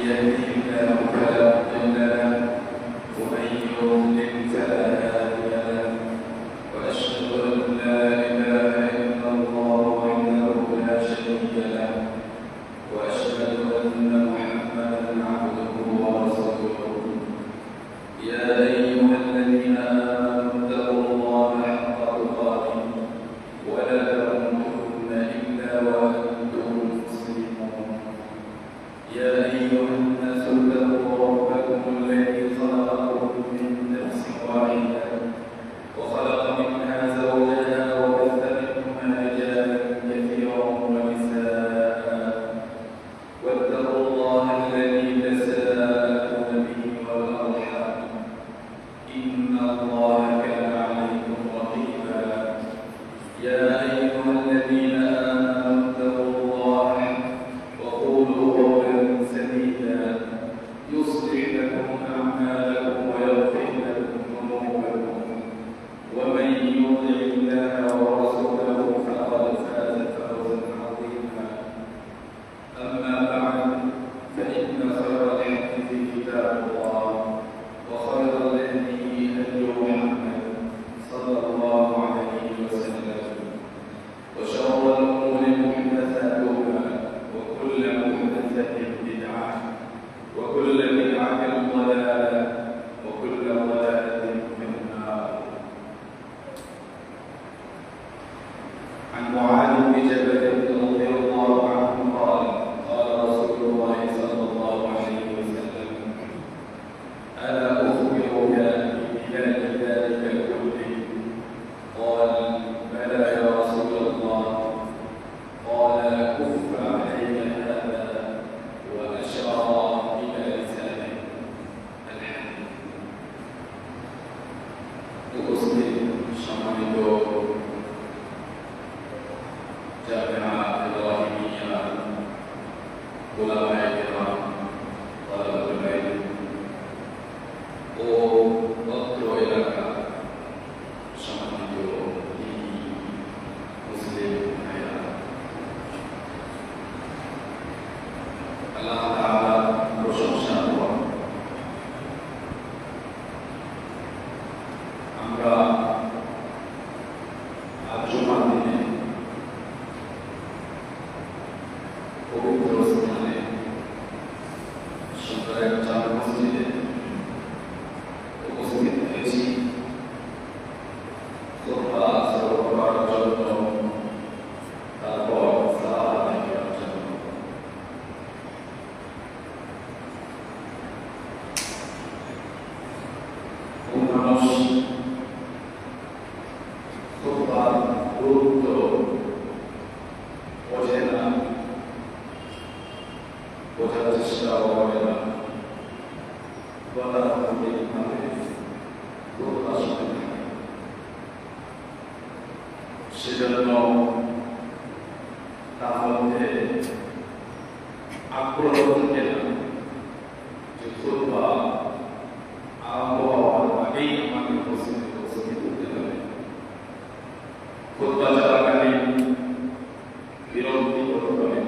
يهده الله فلا مضل له ومن يضلل فلا هادي له وأشهد أن لا إله إلا الله وحده لا شريك له وأشهد أن محمدا عبده ورسوله يا أيها الذين آمنوا اتقوا الله حق تقاته ولا تموتن إلا وأنتم مسلمون يا أيها الناس اتقوا ربكم الذي خلقكم من نفس واحدة وخلق منها زوجها وبث منهما رجالا كثيرا ونساء واتقوا الله الذي تساءلون به والأرحام إن الله كان عليكم رقيبا يا أيها الذين آمنوا اتقوا الله وقولوا قولا سديدا يصلح لكم أعمالكم ويغفر لكم ذنوبكم ومن يطع الله ورسوله فقد فاز فوزا عظيما أما بعد فإن خير الحديث كتاب الله وخير الهدي هدي محمد صلى الله عليه وسلم وشر الأمور محدثاتها وكل محدثة بدعة وكل بدعة ضلالة وكل ضلالة في النار. عن معاذ بن جبل رضي الله عنه قال قال رسول الله صلى الله عليه وسلم ألا أخبرك ببلاد ذلك كله قال بلى يا رسول الله قال كف عليك هذا وأشار إلى لسانه الحديث উপস্থিত সম্মানিত জামিয়া ইব্রাহিমিয়া উলামায়ে কেরাম তালাবাতুল ইলম ও অত্র এলাকা সম্মানিত মুসলিম ভাইরা, আল্লাহ তাআলা প্রশংসা করুন। আমরা আজ জুমার দিনে পবিত্র স্থানে সরকারের জামে মসজিদে উপস্থিত হয়েছি খুতবা শ্রবণ করার জন্য, তারপর সালাত আদায় করার জন্য। মানুষ খুতবার গুরুত্ব বোঝে না, বোঝার চেষ্টাও করে না, গতানুগতিকভাবে খুতবা শুনে থাকে। সেজন্য তার মধ্যে আগ্রহ থাকে না যে খুতবা আরম্ভ হওয়ার আগেই আমাকে উপস্থিত হতে হবে। খুতবা চলাকালীন বিরক্তি বোধ করে,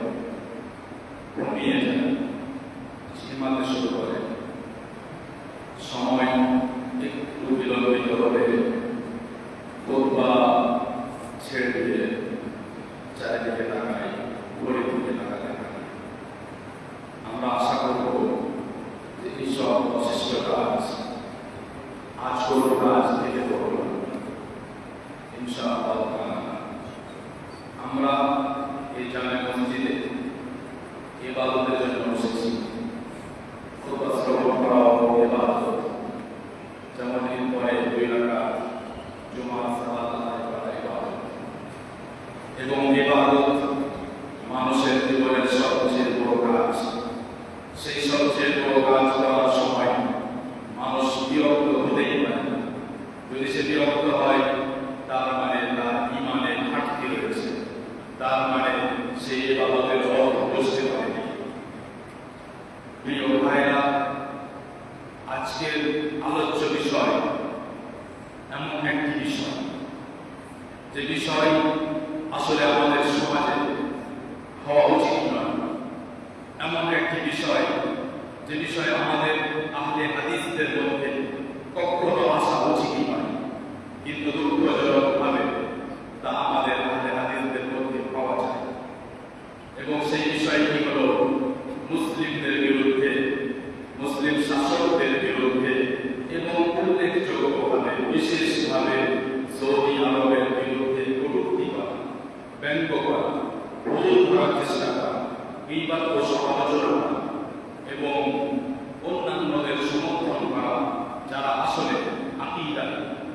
ঘুমিয়ে যায়, ঝিমাতে শুরু করে, সময় একটু বিলম্বিত হলে খুতবা ছেড়ে দিয়ে চারিদিকে তাকাই, ঘড়ির দিকে তাকাতে থাকি। আমরা আশা করব যে এইসব অশিষ্ট কাজ আজ কোনো কাজ থেকে করব ইনশাআল্লাহ তাআলা। আমরা এই জামে মসজিদে ইবাদতের জন্য বসেছি। খুতবা শ্রবণ করাও ইবাদত, যেমন এর পরে 2 রাকাত জুমার সালাত আদায় করা ইবাদত, এবং ইবাদত মানুষের জীবনের সবচেয়ে বড় কাজ। সেই সবচেয়ে বড় কাজ করার সময় মানুষ বিরক্ত হতেই পারে। যদি সে বিরক্ত হয়, তার মানে তার ঈমানে ঘাটতি রয়েছে, তার মানে সেই ইবাদতের অর্থ বুঝতে পারেনি। প্রিয় ভাইরা, আজকের আলোচ্য বিষয় এমন একটি বিষয় যে বিষয় আসলে আমাদের সমাজে হওয়া উচিত নয়। এমন একটি বিষয় যে বিষয়ে আমাদের আহলে হাদিসদের মধ্যে কখনো আসা উচিত নয়, কিন্তু দুঃখজনকভাবে তা আমাদের আহলে হাদিসদের মধ্যে পাওয়া যায়। এবং সেই বিষয়টি হল মুসলিমদের বিরুদ্ধে, মুসলিম শাসকদের বিরুদ্ধে এবং উল্লেখযোগ্যভাবে বিশেষভাবে সৌদি আরবের বিরুদ্ধে কটূক্তি করা, ব্যঙ্গ করা, ভুল ধরার চেষ্টা করা, গীবত ও সমালোচনা করা এবং অন্যান্যদের সমর্থন করা, যারা আসলে আকীদা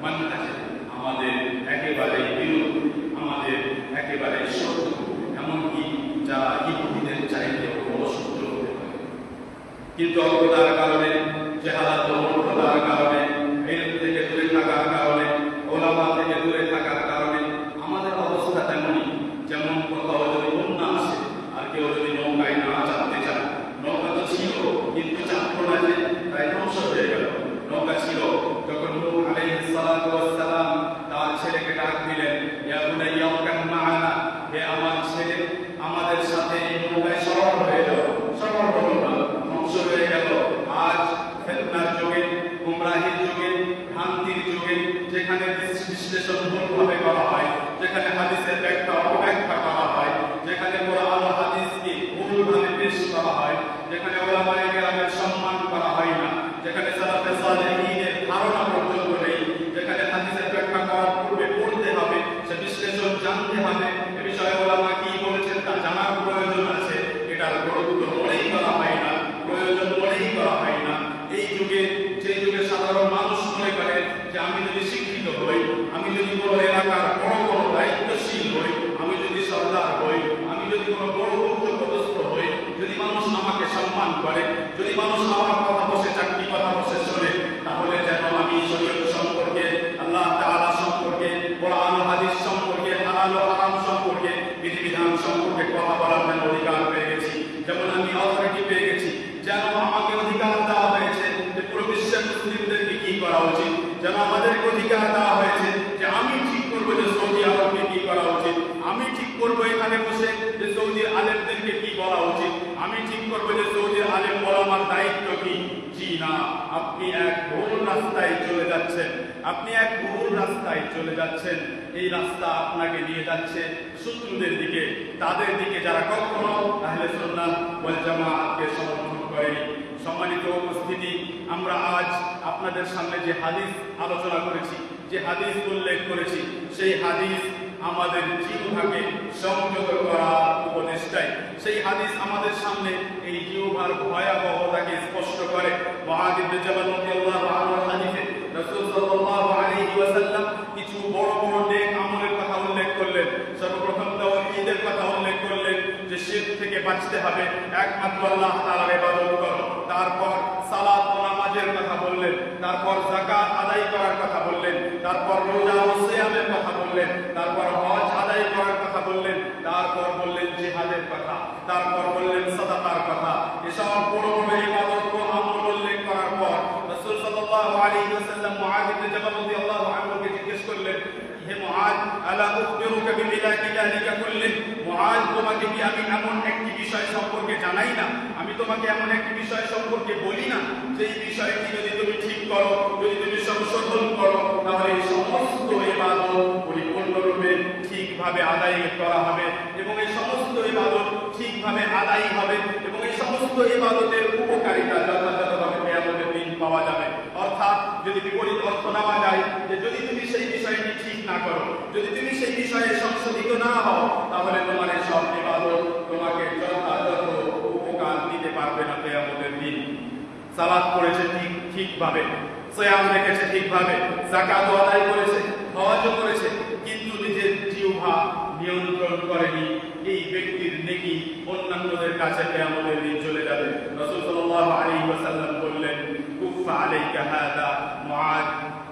মানহাজে আমাদের একেবারে বিরোধী, আমাদের একেবারে শত্রু, এমনকি যারা ইহুদিদের চাইতেও বড় শত্রু হতে পারে। কিন্তু অজ্ঞতার কারণে, জাহালাত ও মূর্খতার কারণে, ইলম থেকে দূরে থাকার কারণে, ওলামা থেকে দূরে থাকার কারণে আমাদের অবস্থা তেমনই। যেমন কোথাও যদি বন্যা আসে আর কেউ যদি নৌকায় না চাপতে চায়, নৌকা তো ছিল কিন্তু চাপতো না, যে তাই ধ্বংস হয়ে গেল। নৌকা ছিল, যখন নূহ আলাইহিস সালাতু ওয়াস সালাম তার ছেলেকে ডাক দিলেন, ইয়া বুনাইয়া ইরকাব মা'ানা, হে আমার ছেলে আমাদের সাথে এই নৌকায় সওয়ার হয়ে যাও। সওয়ার হলো না, ধ্বংস হয়ে গেল। আজ ফিতনার যুগে, গুমরাহির যুগে, ভ্রান্তির যুগে, যেখানে বিশ্লেষণ ভুলভাবে করা হয়, যেখানে হাদিসের ব্যাখ্যা অপব্যাখ্যা করা হয়, যেখানে কোরআন ও হাদিসকে ভুলভাবে পেশ করা হয়, যেখানে উলামায়ে কেরামের সম্মান করা হয় না, যেখানে সালাফে সালেহীনের ধারণা পর্যন্ত নেই, যেখানে হাদিসের ব্যাখ্যা করার পূর্বে পড়তে হবে, সে বিশ্লেষণ জানতে হবে, এ বিষয়ে উলামা কি বলেছেন তা জানার প্রয়োজন আছে, এটার গুরুত্ব মনেই করা হয় না, প্রয়োজন মনেই করা হয় না। এই যুগে, যে যুগে সাধারণ মানুষ মনে করে যে আমি যদি শিক্ষিত হই, আমি যদি কোনো এলাকার বড় কোনো দায়িত্বশীল হই, আমি যদি সরদার হই, আমি যদি কোনো বড় উচ্চপদস্থ হই, যদি মানুষ আমাকে সম্মান করে, যদি মানুষ আমার কথা বসে চাকরি কথা বসে শোনে, তাহলে যেন আমি শরীয়ত সম্পর্কে, আল্লাহ তাআলা সম্পর্কে, কোরআন ও হাদিস সম্পর্কে, হালাল ও হারাম সম্পর্কে, বিধিবিধান সম্পর্কে কথা বলার যেন অধিকার পেয়ে গেছি, যেমন আমি অথরিটি পেয়ে গেছি, যেন আমাকে অধিকার দেওয়া হয়েছে যে পুরো বিশ্বের মুসলিমদেরকে কি করা উচিত, যেন আমাদেরকে অধিকার দেওয়া হয়েছে যে আমি ঠিক করবো যে সৌদি আরবকে কি করা উচিত, আমি ঠিক করবো এখানে বসে যে সৌদির আলেমদেরকে কি বলা উচিত, আমি ঠিক করবো যে সৌদির আলেম বলার দায়িত্ব কি। জি না, আপনি এক ভুল রাস্তায় চলে যাচ্ছেন, আপনি এক ভুল রাস্তায় চলে যাচ্ছেন। এই রাস্তা আপনাকে নিয়ে যাচ্ছে শত্রুদের দিকে, তাদের দিকে যারা কখনো আহলে সুন্নাহ ওয়াল জামাআতকে সমর্থন করেনি। সম্মানিত উপস্থিতি, আমরা আজ আপনাদের সামনে যে হাদিস আলোচনা করেছি, যে হাদিস উল্লেখ করেছি, সেই হাদিস আমাদের জিহ্বাকে সংযত করার উপদেশটাই। সেই হাদিস আমাদের সামনে এই জিহ্বার ভয়াবহতাকে স্পষ্ট করে। মুআয ইবনে জাবাল রাদিয়াল্লাহু আনহুর হাদিসে রাসূল সাল্লাল্লাহু আলাইহি ওয়াসাল্লাম কিছু বড় বড় নেক আমলের কথা উল্লেখ করলেন। সর্বপ্রথম তাওহীদের কথা উল্লেখ করলেন, যে শিরক থেকে বাঁচতে হবে, একমাত্র আল্লাহ তাআলার ইবাদত করো। তারপর সালাত ও নামাজের কথা বললেন, তারপর যাকাত আদায় করার কথা বললেন, তারপর রোজা ও সিয়ামের কথা বললেন, তারপর হজ আদায় করার কথা বললেন, তারপর বললেন জিহাদের কথা, তারপর বললেন সাদাকার কথা। এসব বড় বড় ইবাদত ও আমল উল্লেখ করার পর রাসূল সাল্লাল্লাহু আলাইহি ওয়াসাল্লাম মুআয ইবনে জাবাল রাদিয়াল্লাহু আনহুকে জিজ্ঞেস করলেন, হে মুআয, আলা উখবিরুকা বিমিলাকি যালিকা কুল্লি, মুআয, তোমাকে কি আমি এমন একটি বিষয় সম্পর্কে জানাই না, আমি তোমাকে এমন একটি বিষয় সম্পর্কে বলি না, যেই বিষয়টি যদি তুমি ঠিক করো, যদি তুমি সংশোধন করো, তাহলে এই সমস্ত ইবাদত পরিপূর্ণরূপে ঠিকভাবে আদায় করা হবে, এবং এই সমস্ত ইবাদত ঠিকভাবে আদায় হবে, এবং এই সমস্ত ইবাদতের উপকারিতা যথাযথভাবে কিয়ামতের দিন পাওয়া যাবে। অর্থাৎ যদি বিপরীত অর্থ নেওয়া যায়, যে যদি তুমি সেই বিষয়টি ঠিক না করো, যদি তুমি সেই বিষয়ে সংশোধিত না হও, তাহলে তোমার এই সব ইবাদত তোমাকে যথাযথ উপকার দিতে পারবে না কিয়ামতের দিন। সালাত পড়েছে ঠিকভাবে, সিয়াম রেখেছে ঠিকভাবে, যাকাত আদায় করেছে, হজও করেছে, কিন্তু নিজের জিহ্বা নিয়ন্ত্রণ করেনি, এই ব্যক্তির নেকি অন্যান্যদের কাছে কিয়ামতের দিন চলে যাবে। রাসূল সাল্লাল্লাহু আলাইহি ওয়াসাল্লাম বললেন, কুফা আলাইকা হাদা। মুআয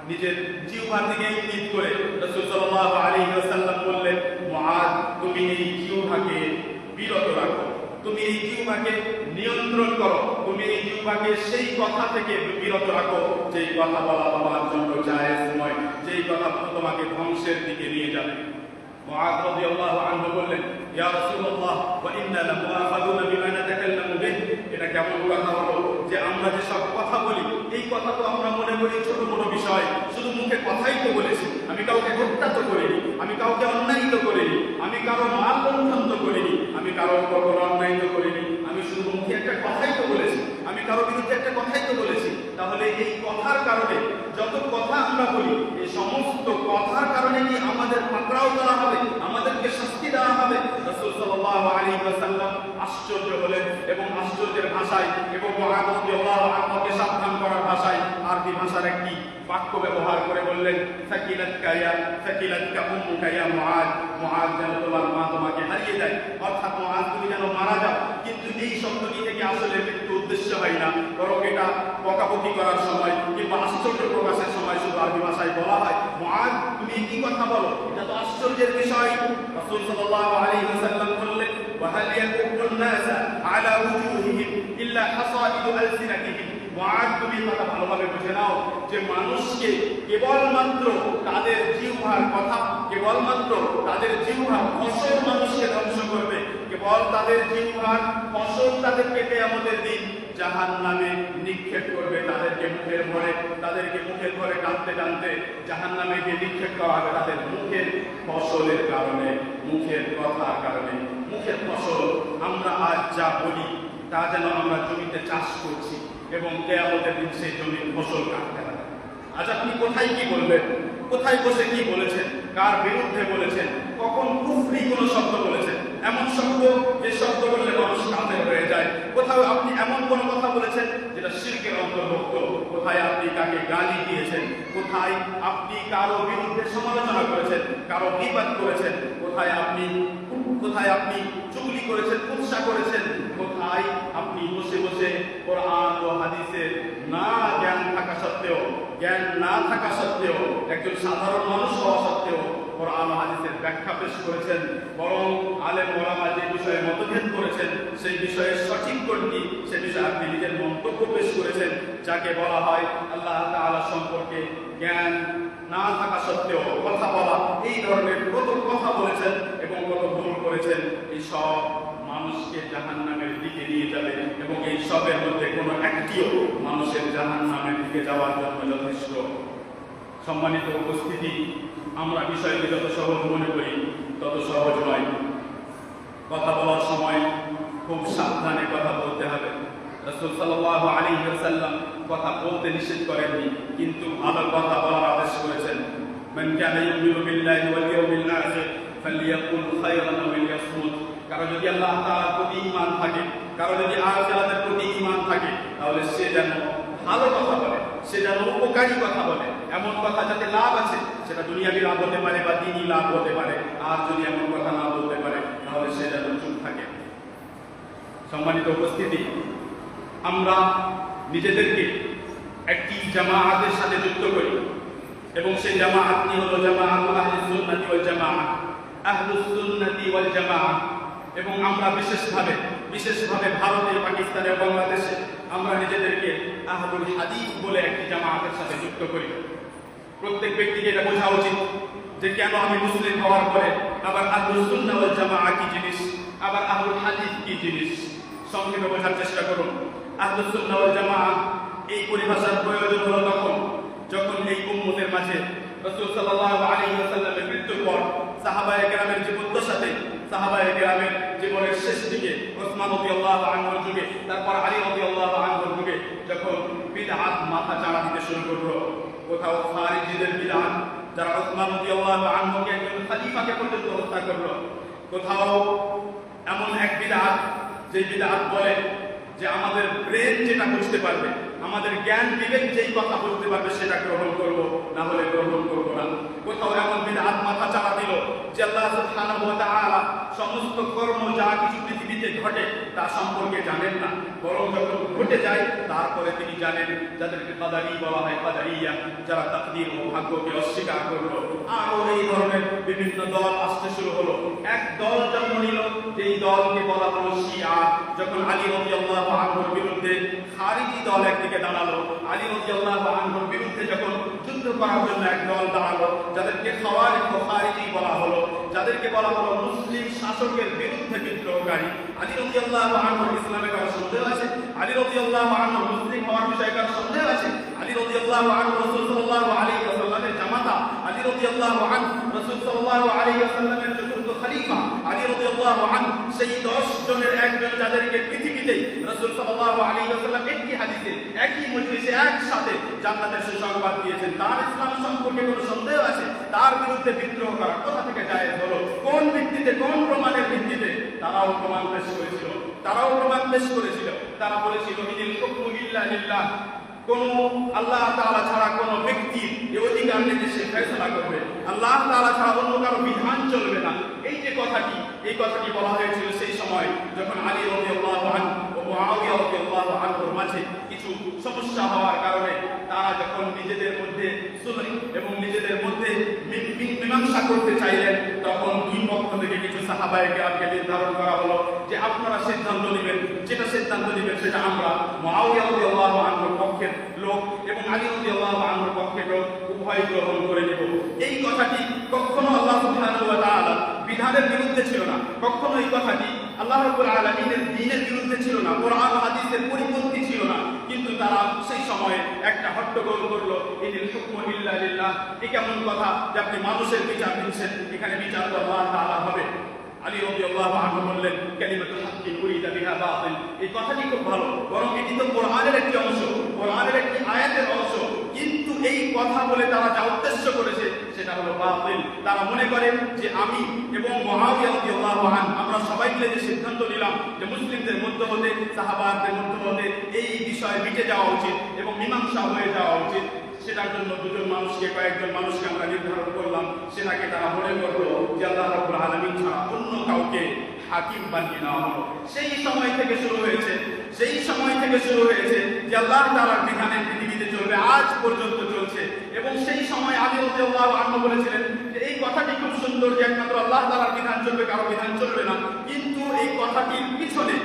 নিজের জিহ্বার দিকে ইঙ্গিত করে রাসূল সাল্লাল্লাহু আলাইহি ওয়াসাল্লাম বললেন, মুআয, তুমি এই জিহ্বাকে বিরত রাখো, তুমি এই জিহ্বাকে নিয়ন্ত্রণ করো, তুমি এই জিহ্বাকে সেই কথা থেকে বিরত রাখো যেই কথা বলা তোমার জন্য জায়েজ নয়, যেই কথা তোমাকে ধ্বংসের দিকে নিয়ে যাবে। মুআয রাদিয়াল্লাহু আনহু বললেন, ইয়া রাসূলুল্লাহ, ওয়া ইন্না লামুআখাযুনা বিমা নাতাকাল্লামু বিহি। এটা কেমন কথা হলো যে কাউকে হত্যা তো করিনি, আমি কাউকে অন্যায় তো করিনি, আমি কারো মাল লঙ্ঘন তো করিনি, আমি কারো উপর কোনো অন্যায় তো করিনি, আমি শুধু মুখে একটা কথাই তো বলেছি, আমি কারো বিরুদ্ধে একটা কথাই তো বলেছি। তাহলে এই কথার কারণে যত কথা আমরা বলি, এই সমস্ত কথার কারণে কি আমাদের পাকড়াও করা হবে, আমাদেরকে শাস্তি দেওয়া হবে? রাসূল সাল্লাল্লাহু আলাইহি ওয়াসাল্লাম আশ্চর্য হলেন এবং আশ্চর্যের ভাষায় এবং মুআয রাদিয়াল্লাহু আনহুকে সাবধান করার ভাষায় আরবি ভাষার একটি বাক্য ব্যবহার করে বললেন, সাকিলাতকা উম্মুকা ইয়া মুআয, মুআয যেন তোমার মা তোমাকে হারিয়ে দেয়, অর্থাৎ মুআয তুমি যেন মারা যাও। কিন্তু এই শব্দটি থেকে আসলে মৃত্যু উদ্দেশ্য হয় না, বরং এটা বকাবকি করার সময় কিংবা আশ্চর্য প্রকাশের সময় শুধু আরবি ভাষায় বলা হয়, মুআয তুমি কি কথা বলো, এটা তো আশ্চর্যের বিষয়। রাসূল সাল্লাল্লাহু আলাইহি ওয়াসাল্লাম বললেন, ওয়া হাল ইয়াকুবুন নাসা আলা উজুহিহিম ইল্লা হাসাইদু আলসিনাতিহিম। মুআয তুমি কথা ভালোভাবে বুঝে নাও যে মানুষকে কেবলমাত্র তাদের জিহ্বার কথা, কেবলমাত্র তাদের জিহ্বার ফসল মানুষকে ধ্বংস করবে, কেবল তাদের জিহ্বার ফসল তাদেরকে কিয়ামতের দিন জাহান্নামে নিক্ষেপ করবে, তাদেরকে মুখের ভরে টানতে টানতে জাহান্নামে গিয়ে নিক্ষেপ করা হবে তাদের মুখের ফসলের কারণে, মুখের কথার কারণে। মুখের ফসল আমরা আজ যা বলি তা যেন আমরা জমিতে চাষ করছি এবং কিয়ামতের দিন সেই জমির ফসল কাটতে হবে। আজ আপনি কোথায় কি বলবেন, কোথায় বসে কি বলেছেন, কার বিরুদ্ধে বলেছেন, কখন কুফরি কোন শব্দ বলেছেন, এমন শব্দ যে শব্দ বললে মানুষ কাফের হয়ে যায়, কোথাও আপনি এমন কোন কথা বলেছেন যেটা শিরকের অন্তর্ভুক্ত, কোথায় আপনি কাকে গালি দিয়েছেন, কোথায় আপনি কারো বিরুদ্ধে সমালোচনা করেছেন, কারো গীবত করেছেন, কোথায় আপনি চুগলি করেছেন, কুৎসা করেছেন, কোথায় আপনি বসে বসে কোরআন ও হাদিসের জ্ঞান না থাকা সত্ত্বেও একজন সাধারণ মানুষ হওয়া সত্ত্বেও কোরআন ও হাদিসের ব্যাখ্যা পেশ করেছেন, বরং আলেম ওলামা যে বিষয়ে মতভেদ করেছেন সেই বিষয়ে সঠিক কোনটি সে বিষয়ে আপনি নিজের মন্তব্য পেশ করেছেন, যাকে বলা হয় আল্লাহ তাআলা সম্পর্কে জ্ঞান না থাকা সত্ত্বেও কথা বলা। এই ধরনের কত কথা বলেছেন এবং কত ভুল করেছেন, এই সব মানুষকে জাহান্নামের দিকে নিয়ে যাবে এবং এই সবের মধ্যে কোনো একটিও মানুষের জাহান্নামের দিকে যাওয়ার জন্য যথেষ্ট। সম্মানিত উপস্থিতি, আমরা বিষয়টি যত সহজ মনে করি তত সহজ নয়। কথা বলার সময় খুব সাবধানে কথা বলতে হবে। রাসূল সাল্লাল্লাহু আলাইহি ওয়াসাল্লাম কথা বলতে নিষেধ করেননি, কিন্তু ভালো কথা বলার আদেশ করেছেন। মান কানা ইউমিনু বিল্লাহি ওয়াল ইয়াউমিল আখির ফালইয়াকুল খায়রান আও লিয়াসমুত। কারো যদি আল্লাহ তাআলার প্রতি ঈমান থাকে, কারো যদি আখিরাতের প্রতি ঈমান থাকে, তাহলে সে যেন ভালো কথা বলে, সে যেন উপকারী কথা বলে, এমন কথা যাতে লাভ আছে, সেটা দুনিয়াবি লাভ হতে পারে বা দ্বীনি লাভ হতে পারে। আর যদি এমন কথা না বলতে পারে তাহলে সে যেন চুপ থাকে। সম্মানিত উপস্থিতি, আমরা নিজেদেরকে একটি জামাআতের সাথে যুক্ত করি এবং সেই জামাআতটি হলো জামাআতুল আহলুস সুন্নাতি ওয়াল জামাআহ, আহলুস সুন্নাতি ওয়াল জামাআহ। এবং আমরা বিশেষভাবে ভারতে, পাকিস্তানে, বাংলাদেশে আমরা নিজেদেরকে আহলুল হাদিস বলে একটি জামাআতের সাথে যুক্ত করি। প্রত্যেক ব্যক্তিকে এটা বোঝা উচিত যে কেন আমি মুসলিম হওয়ার পরে আবার আহলুস সুন্নাহ ওয়াল জামাআহ কি জিনিস, আবার আহলুল হাদিস কি জিনিস। সংক্ষেপে বোঝার চেষ্টা করুন। আহলুস সুন্নাহ ওয়াল জামাআহ এই পরিভাষার প্রয়োজন হলো তখন যখন এই উম্মতের মাঝে রাসূল সাল্লাল্লাহু আলাইহি ওয়াসাল্লামের মৃত্যুর পর সাহাবায়ে কেরামের জীবদ্দশাতে, সাহাবায়ে কেরামের জীবনের শেষ দিকে, ওসমান রাদিয়াল্লাহু আনহুর যুগে, তারপর আলী রাদিয়াল্লাহু আনহুর যুগে যখন বিদআত মাথা চাড়া দিতে শুরু করলো, কোথাও খারিজিদের বিদআত যারা ওসমান রাদিয়াল্লাহু আনহুকে একজন খলিফাকে পর্যন্ত হত্যা করলো, কোথাও এমন এক বিদআত যে বিদআত বলে যে আমাদের ব্রেন যেটা বুঝতে পারবে, আমাদের জ্ঞান বিবেক যেই কথা বলতে পারবে সেটা গ্রহণ করব, না হলে গ্রহণ করব না। কোথাও এমন বিদআত মাথা চাড়া দিল যে আল্লাহ সুবহানাহু ওয়া তাআলা সমস্ত কর্ম যা কিছু পৃথিবীতে ঘটে তা সম্পর্কে জানেন না, বরং যখন ঘটে যায় তারপরে তিনি জানেন, যাদেরকে কাদারি বলা হয়, কাদারিয়া, যারা তাকদীর ও ভাগ্যকে অস্বীকার করলো। আরো এই ধরনের বিভিন্ন দল আসতে শুরু হলো। এক দল জন্ম নিল, যেই দলকে বলা হলো শিয়া। যখন আলী রাদিয়াল্লাহু আনহুর বিরুদ্ধে খারিজি দল একদিকে দাঁড়ালো, আলী রাদিয়াল্লাহু আনহুর বিরুদ্ধে যখন যুদ্ধ করার জন্য এক দল দাঁড়ালো, যাদেরকে খাওয়ারিজ ও খারিজি বলা হলো, যাদেরকে বলা হলো মুসলিম শাসকের বিরুদ্ধে বিদ্রোহকারী। আলী রাদিয়াল্লাহু আনহুর ইসলামে কারো সন্দেহ আছে? আলী রাদিয়াল্লাহু আনহু মুসলিম হওয়ার বিষয়ে কারো সন্দেহ আছে? আলী রাদিয়াল্লাহু আনহু রাসূল সাল্লাল্লাহু আলাইহি ওয়াসাল্লামের জামাতা, আলী আলী রাদিয়াল্লাহু আনহু রাসূল সাল্লাল্লাহু আলাইহি ওয়াসাল্লামের চতুর্থ খলিফা আলী রাদিয়াল্লাহু আনহু সেই 10 জনের একজন যাদেরকে পৃথিবীতে রাসূল সাল্লাল্লাহু আলাইহি ওয়াসাল্লাম একটি হাদিসে একই মজলিসে একসাথে জান্নাতের সুসংবাদ দিয়েছেন, তার ইসলাম সম্পর্কে কোনো সন্দেহ আছে? তার বিরুদ্ধে বিদ্রোহ করা কোথা থেকে জায়েজ হলো? কোন ভিত্তিতে, কোন প্রমাণের ভিত্তিতে? তারাও প্রমাণ পেশ করেছিল, তারা বলেছিল ইনিল হুকমু ইল্লা লিল্লাহ, কোন আল্লাহ তাআলা ছাড়া কোন ব্যক্তির এই অধিকার নেই যে সে ফয়সালা করবে, আল্লাহ তাআলা ছাড়া অন্য কারো বিধান চলবে না। এই কথাটি বলা হয়েছিল সেই সময় যখন আলী রাদিয়াল্লাহু আনহু ও মুআবিয়া রাদিয়াল্লাহু আনহুর মাঝে কিছু সমস্যা হওয়ার কারণে তারা যখন নিজেদের মধ্যে সুলহ এবং নিজেদের মধ্যে মীমাংসা করতে চাইলেন, তখন দুই পক্ষ থেকে কিছু সাহাবায়ে কেরামকে নির্ধারণ করা হলো যে আপনারা সিদ্ধান্ত নেবেন, যেটা সিদ্ধান্ত নেবেন সেটা আমরা মুআবিয়া রাদিয়াল্লাহু আনহুর পক্ষের লোক এবং আলী রাদিয়াল্লাহু আনহুর পক্ষের লোক উভয় গ্রহণ করে নেব। এই কথাটি কখনো আল্লাহ সুবহানাহু ওয়া তাআলা বিধানের বিরুদ্ধে ছিল না, কখনো এই কথাটি আল্লাহ রাব্বুল আলামিনের দ্বীনের বিরুদ্ধে ছিল না, কোরআন ও হাদিসের পরিপন্থী ছিল না। কিন্তু তারা সেই সময়ে একটা হট্টগোল করলো, ইনিল হুকমু ইল্লা লিল্লাহ। এই কেমন কথা যে আপনি মানুষের বিচার দিচ্ছেন, এখানে বিচার তো আল্লাহ তাআলা হবে। আলী রাদিয়াল্লাহু আনহু বললেন কালিমাতুল হাক্কি উরিদা বিহা বাতিল। এই কথাটি খুব ভালো, বরং এটি তো কোরআনের একটি অংশ, কোরআনের একটি আয়াতের অংশ, কিন্তু এই কথা বলে তারা যা উদ্দেশ্য করেছে সেটা হলো বাতিল। তারা মনে করে যে আমি এবং মুআবিয়া রাদিয়াল্লাহু আনহু আমরা সবাই মিলে যে সিদ্ধান্ত নিলাম যে মুসলিমদের মধ্য হতে, সাহাবাদের মধ্য হতে এই বিষয় মিটে যাওয়া উচিত এবং মীমাংসা হয়ে যাওয়া উচিত, সেটার জন্য কয়েকজন মানুষকে আমরা নির্ধারণ করলাম। সেটাকে তারা মনে করলো যে আল্লাহ রাব্বুল আলামিন ছাড়া অন্য কাউকে হাকিম বানিয়ে নেওয়া হলো। সেই সময় থেকে শুরু হয়েছে যে আল্লাহ তাআলার বিধানে পৃথিবীতে চলবে, আজ পর্যন্ত চলছে। এবং সেই সময় আলী রাদিয়াল্লাহু আনহু বলেছিলেন যে এই কথাটি খুব সুন্দর যে একমাত্র আল্লাহ তাআলার বিধান চলবে, কারো বিধান চলবে না। কিন্তু এই কথাটির পিছনে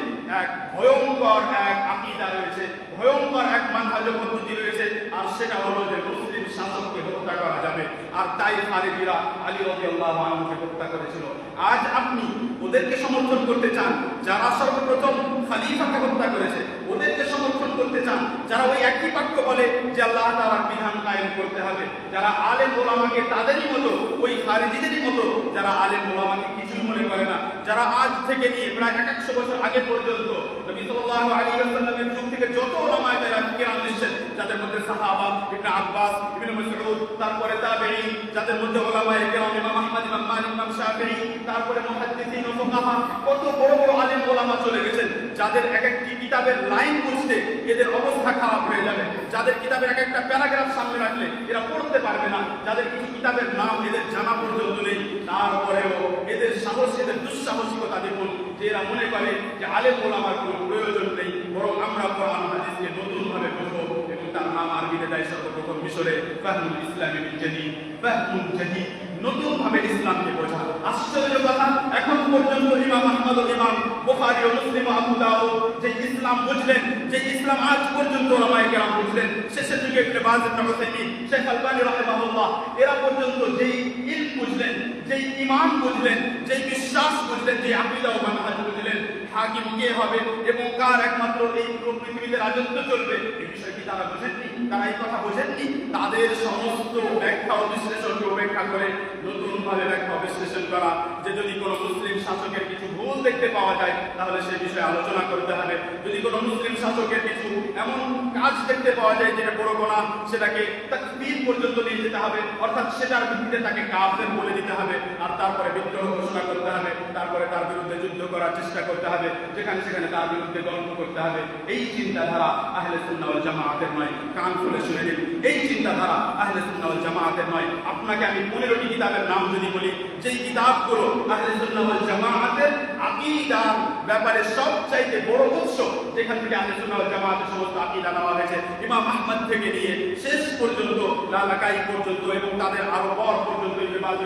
এক ভয়ঙ্কর এক আকীদা রয়েছে, ভয়ঙ্কর এক মানহাজ পদ্ধতি রয়েছে, আর সেটা হলো যে মুসলিম শাসককে হত্যা করা যাবে। আর তাই খারিজিরা আলী রাদিয়াল্লাহু আনহুকে হত্যা করেছিল। আজ আপনি ওদেরকে সমর্থন করতে চান যারা সর্বপ্রথম খলিফাকে হত্যা করেছে, ওদেরকে সমর্থন করতে চান যারা ওই একই বাক্য বলে যে আল্লাহ তাআলার বিধান কায়েম করতে হবে, যারা আলেম ওলামাকে তাদেরই মতো, ওই খারিজিদেরই মতো, যারা আলেম ওলামাকে কিছুই মনে করে না, যারা আজ থেকে নিয়ে প্রায় 100 বছর আগে পর্যন্ত নবী সাল্লাল্লাহু আলাইহি ওয়াসাল্লামের যুগ থেকে যত ওলামায়ে কেরাম এসেছেন, যাদের মধ্যে সাহাবা, ইবনে আব্বাস, ইবনে মাসউদ, তারপরে তাবেঈন, যাদের মধ্যে ওলামায়ে কেরাম ইমাম আহমদ, ইমাম মালিক, ইমাম শাফিঈ, তারপরে মুহাদ্দিসিন ও ফুকাহা, কত বড় বড় আলেম ওলামা চলে গেছেন, যাদের এক একটি কিতাবের লাইন বুঝতে এদের অবস্থা খারাপ হয়ে যাবে, যাদের কিতাবের এক একটা প্যারাগ্রাফ সামনে রাখলে এরা পড়তে পারবে না, যাদের কিছু কিতাবের নাম এদের জানা পর্যন্ত নেই, তারপরেও এদের সাহস, এদের দুঃসাহসিকতা দেখুন যে এরা মনে করে যে আলেম ওলামার কোনো প্রয়োজন নেই, বরং আমরা কোরআন হাদিসকে নতুনভাবে বুঝবো। এবং তার নাম আরবিতে দেয় সর্বপ্রথম মিশরে ফাহমুল ইসলামি বিল জাদীদ, ফাহমুল জাদীদ, নতুনভাবে ইসলামকে বোঝা। আশ্চর্য কথা, এখন পর্যন্ত ইমাম আহমদ, ইমাম বুখারী ও মুসলিম, আবু দাউদ যে ইসলাম বুঝলেন, যে ইসলাম আজ পর্যন্ত ওলামায়ে কেরাম বুঝলেন, শেষের যুগে ইবনে বাজ, ইবনে উসাইমিন, শেখ আলবানী রাহিমাহুল্লাহ, এরা পর্যন্ত যেই ইলম বুঝলেন, যেই ঈমান বুঝলেন, যেই বিশ্বাস বুঝলেন, যে আকীদা ও মানহাজ বুঝলেন, হাকিম কে হবে এবং কার একমাত্র এই পুরো পৃথিবীতে রাজত্ব চলবে, এই বিষয়টি তারা বোঝেননি, তারা এই কথা বোঝেননি। তাদের সমস্ত ব্যাখ্যা ও বিশ্লেষণকে উপেক্ষা করে নতুনভাবে ব্যাখ্যা বিশ্লেষণ করা যে যদি কোনো মুসলিম শাসকের কিছু ভুল দেখতে পাওয়া যায় তাহলে সে বিষয়ে আলোচনা করতে হবে, যদি কোনো মুসলিম শাসকের কিছু এমন কাজ দেখতে পাওয়া যায় যেটা বড় গোনাহ, সেটাকে তাকফীর পর্যন্ত নিয়ে যেতে হবে, অর্থাৎ সেটার ভিত্তিতে তাকে কাফের বলে দিতে হবে, আর তারপরে বিদ্রোহ ঘোষণা করতে হবে, তারপরে তার বিরুদ্ধে যুদ্ধ করার চেষ্টা করতে হবে, যেখানে সেখানে তার বিরুদ্ধে গল্প করতে হবে। এই চিন্তাধারা আহলে সুন্নাহ ওয়াল জামাআতের নয়, কান খুলে শুনে নিন, এই চিন্তাধারা আহলে সুন্নাহ ওয়াল জামাআতের নয়। আপনাকে আমি 15টি কিতাবের নাম যদি বলি, যেই কিতাবগুলো আহলে সুন্নাহ ওয়াল জামাআতের আকীদার ব্যাপারে সবচাইতে বড় উৎস, যেখান থেকে আহলে সুন্নাহ ওয়াল জামাআতের সমস্ত আকীদা নেওয়া হয়েছে, ইমাম আহমদ থেকে নিয়ে শেষ পর্যন্ত লালাকাই পর্যন্ত এবং তাদের আরো পর পর্যন্ত ইবনে বাজ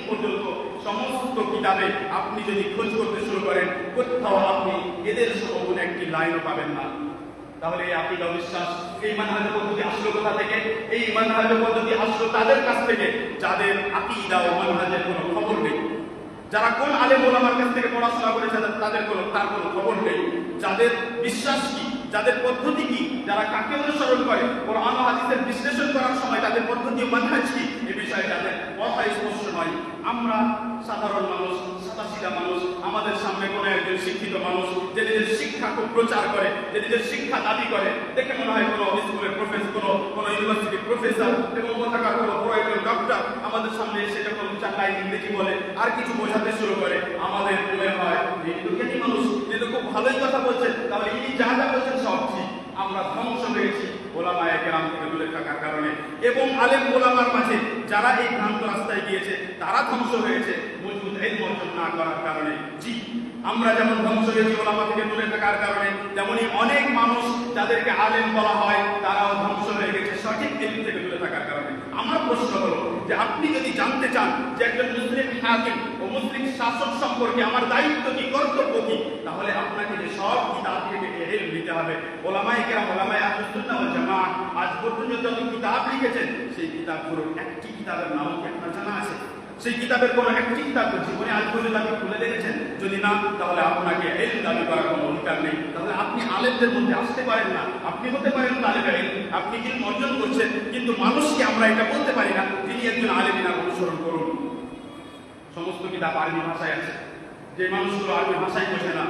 পর্যন্ত সমস্ত কিতাবে আপনি যদি খোঁজ করতে শুরু করেন, কোথাও আপনি এদের সমগুণ একটি লাইনও পাবেন না। তাহলে এই আকীদা বিশ্বাস, এই মানহাজ পদ্ধতি আসলো কোথা থেকে? এই মানহাজ পদ্ধতি আসলো তাদের কাছ থেকে যাদের আকীদা ও মানহাজের কোনো খবর নেই, যারা কোন আলেম ওলামার কাছ থেকে পড়াশোনা করেছে তার কোনো খবর নেই, যাদের বিশ্বাস কি, যাদের পদ্ধতি কি, যারা কাকে অনুসরণ করে, কোরআন ও হাদিসের বিশ্লেষণ করার সময় তাদের পদ্ধতি ও মানহাজ কি, এই বিষয়ে যাদের কথা স্পষ্ট নয়। আমরা সাধারণ মানুষ, সাদাসিধা মানুষ, আমাদের সামনে কোনো একজন শিক্ষিত মানুষ যে নিজের শিক্ষা খুব প্রচার করে, যে নিজের শিক্ষা দাবি করে, দেখে মনে হয় কোনো স্কুলের প্রফেসর, কোনো ইউনিভার্সিটির প্রফেসর এবং কোথাকার কোনো বড় একজন ডক্টর আমাদের সামনে এসে যখন চাকায় ইংরেজি বলে আর কিছু বোঝাতে শুরু করে, আমাদের মনে হয় যে জ্ঞানী মানুষ, যে তো খুব ভালোই কথা বলছেন, তাহলে ইনি যা যা বলছেন সব ঠিক। আমরা ধ্বংস হয়েছি ওলামায়ে কেরাম থেকে দূরে থাকার কারণে, এবং আলেম ওলামার মাঝে যারা এই ভ্রান্ত রাস্তায় গিয়েছে তারা ধ্বংস হয়েছে মজবুত ইলম অর্জন না করার কারণে। জি, আমরা যেমন ধ্বংস হয়েছি ওলামা থেকে দূরে থাকার কারণে, তেমনি অনেক মানুষ যাদেরকে আলেম বলা হয় তারাও ধ্বংস হয়ে গেছে সঠিক ইলম থেকে দূরে থাকার কারণে। আমার প্রশ্ন হলো যে আপনি যদি জানতে চান যে একজন মুসলিম হাকিম ও মুসলিম শাসক সম্পর্কে আমার দায়িত্ব কি, কর্তব্য কি, তাহলে আপনাকে যে সব কিতাব থেকে ইলম নিতে হবে। ওলামায়ে কেরাম, ওলামায়ে আহলুস সুন্নাহ ওয়াল জামাআহ আজ পর্যন্ত যত কিতাব লিখেছেন সেই কিতাবগুলোর একটি কিতাবের নাম কি আপনার জানা আছে? সেই কিতাবের কোনো একটি কিতাব জীবনে আজ পর্যন্ত আপনি খুলে দেখেছেন? যদি না, তাহলে আপনাকে ইলম দাবি করার কোনো অধিকার নেই। তাহলে আপনি আলেমদের মধ্যে আসতে পারেন না। আপনি হতে পারেন তালেবে ইলম, আপনি ইলম অর্জন করছেন, কিন্তু মানুষকে আমরা এটা বলতে পারি না তিনি একজন আলেম না, অনুসরণ করুন। সমস্ত কিতাব আরবি ভাষায় আছে, যে মানুষগুলো আরবি ভাষায় বোঝে না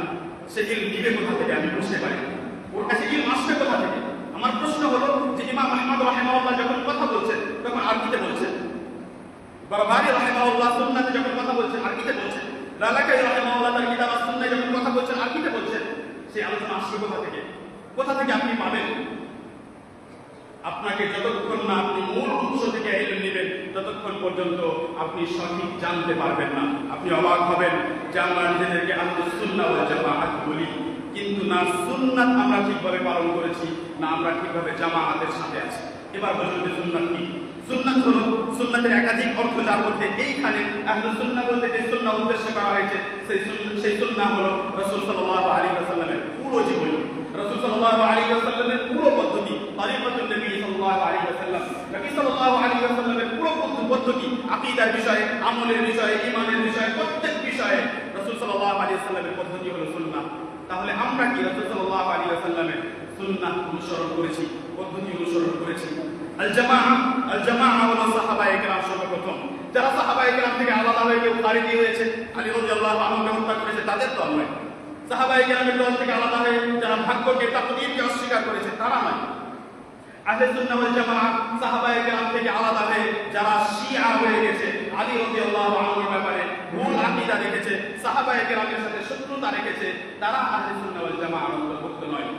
সে ইলম নিবে কোথা থেকে? আমি বুঝতে পারি ওর কাছে ইলম আসবে কোথা থেকে? আমার প্রশ্ন হলো যে ইমাম আহমদ রাহিমাহুল্লাহ যখন কথা বলছেন তখন আরবিতে বলছেন, বারবারি রাহিমাহুল্লাহ সুন্নাতে যখন কথা বলছেন আরবিতে বলছেন, লালাকাই রাহিমাহুল্লাহ তার কিতাব আস-সুন্নাহ যখন কথা বলছেন আরবিতে বলছেন, সেই আলোচনা আসবে কোথা থেকে? কোথা থেকে আপনি পাবেন? আপনাকে যতক্ষণ না আপনি মূল উৎস থেকে ইলম নেবেন ততক্ষণ পর্যন্ত আপনি সঠিক জানতে পারবেন না। আপনি অবাক হবেন যে আমরা নিজেদেরকে আহলুস সুন্নাহ ওয়াল জামাআত বলি, কিন্তু না সুন্নাত আমরা ঠিকভাবে পালন করেছি, না আমরা ঠিকভাবে জামাআতের সাথে আছি। এবার বলুন যে সুন্নাত কি? সুন্নাত হলো, সুন্নাতের একাধিক অর্থ, যার মধ্যে এইখানে আহলুস সুন্নাহ বলতে যে সুন্নাহ উদ্দেশ্য করা হয়েছে সেই সুন্নাহ হলো রাসূল সাল্লাল্লাহু আলাইহি ওয়াসাল্লামের পুরো জীবন, রাসূল সাল্লাল্লাহু আলাইহি ওয়াসাল্লামের পুরো পদ্ধতি, তারিকাতুন নবী সাল্লাল্লাহু আলাইহি ওয়াসাল্লাম, নবী সাল্লাল্লাহু আলাইহি ওয়াসাল্লামের পুরো পদ্ধতি, আকীদার বিষয়ে, আমলের বিষয়ে, ঈমানের বিষয়ে, প্রত্যেক বিষয়ে রাসূল সাল্লাল্লাহু আলাইহি ওয়াসাল্লামের পদ্ধতি হলো সুন্নাহ। তাহলে আমরা কি রাসূল সাল্লাল্লাহু আলাইহি ওয়াসাল্লামের সুন্নাহ অনুসরণ করেছি, পদ্ধতি অনুসরণ করেছি? আল জামাআহ হলো সাহাবায়ে কেরাম সর্বপ্রথম, যারা সাহাবায়ে কেরাম থেকে আলাদা হয়ে কেউ খারিজি হয়েছে, আলী রাদিয়াল্লাহু আনহুকে হত্যা করেছে, তাদের দল নয়। সাহাবায়ে কেরামের দল থেকে আলাদা হয়ে যারা ভাগ্যকে, তাকদীরকে অস্বীকার করেছে, তারা নয়। আহলে সুন্নাহ ওয়াল জামাআহ সাহাবায়ে কেরাম থেকে আলাদা হয়ে যারা শিয়া হয়ে গেছে, আলী রাদিয়াল্লাহু আনহুর ব্যাপারে ভুল আকীদা রেখেছে, সাহাবায়ে কেরামের সাথে শত্রুতা রেখেছে, তারা আহলে সুন্নাহ ওয়াল জামাআহর অন্তর্ভুক্ত নয়।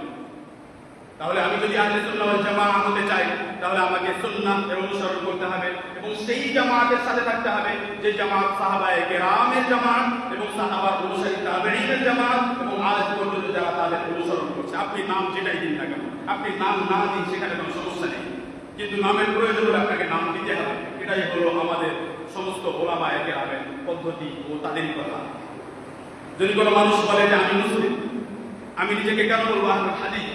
তাহলে আমি যদি আহলে সুন্নাহ ওয়াল জামাআহ হতে চাই, তাহলে আমাকে সুন্নাহ অনুসরণ করতে হবে এবং সেই জামাতের সাথে থাকতে হবে যে জামাত সাহাবায়ে কেরামের জামাত এবং সাহাবার অনুসারী তাবেঈনের জামাত এবং আজ পর্যন্ত যারা তাদের অনুসরণ করছে। আপনি নাম যেটাই দিন না কেন, আপনি নাম না দিন সেখানে কোনো সমস্যা নেই, কিন্তু নামের প্রয়োজন হলে আপনাকে নাম দিতে হবে। এটাই হলো আমাদের সমস্ত ওলামায়ে কেরামের পদ্ধতি ও তাদেরই কথা। যদি কোনো মানুষ বলে যে আমি মুসলিম, আমি নিজেকে কেন বলবো আহলুল হাদিস,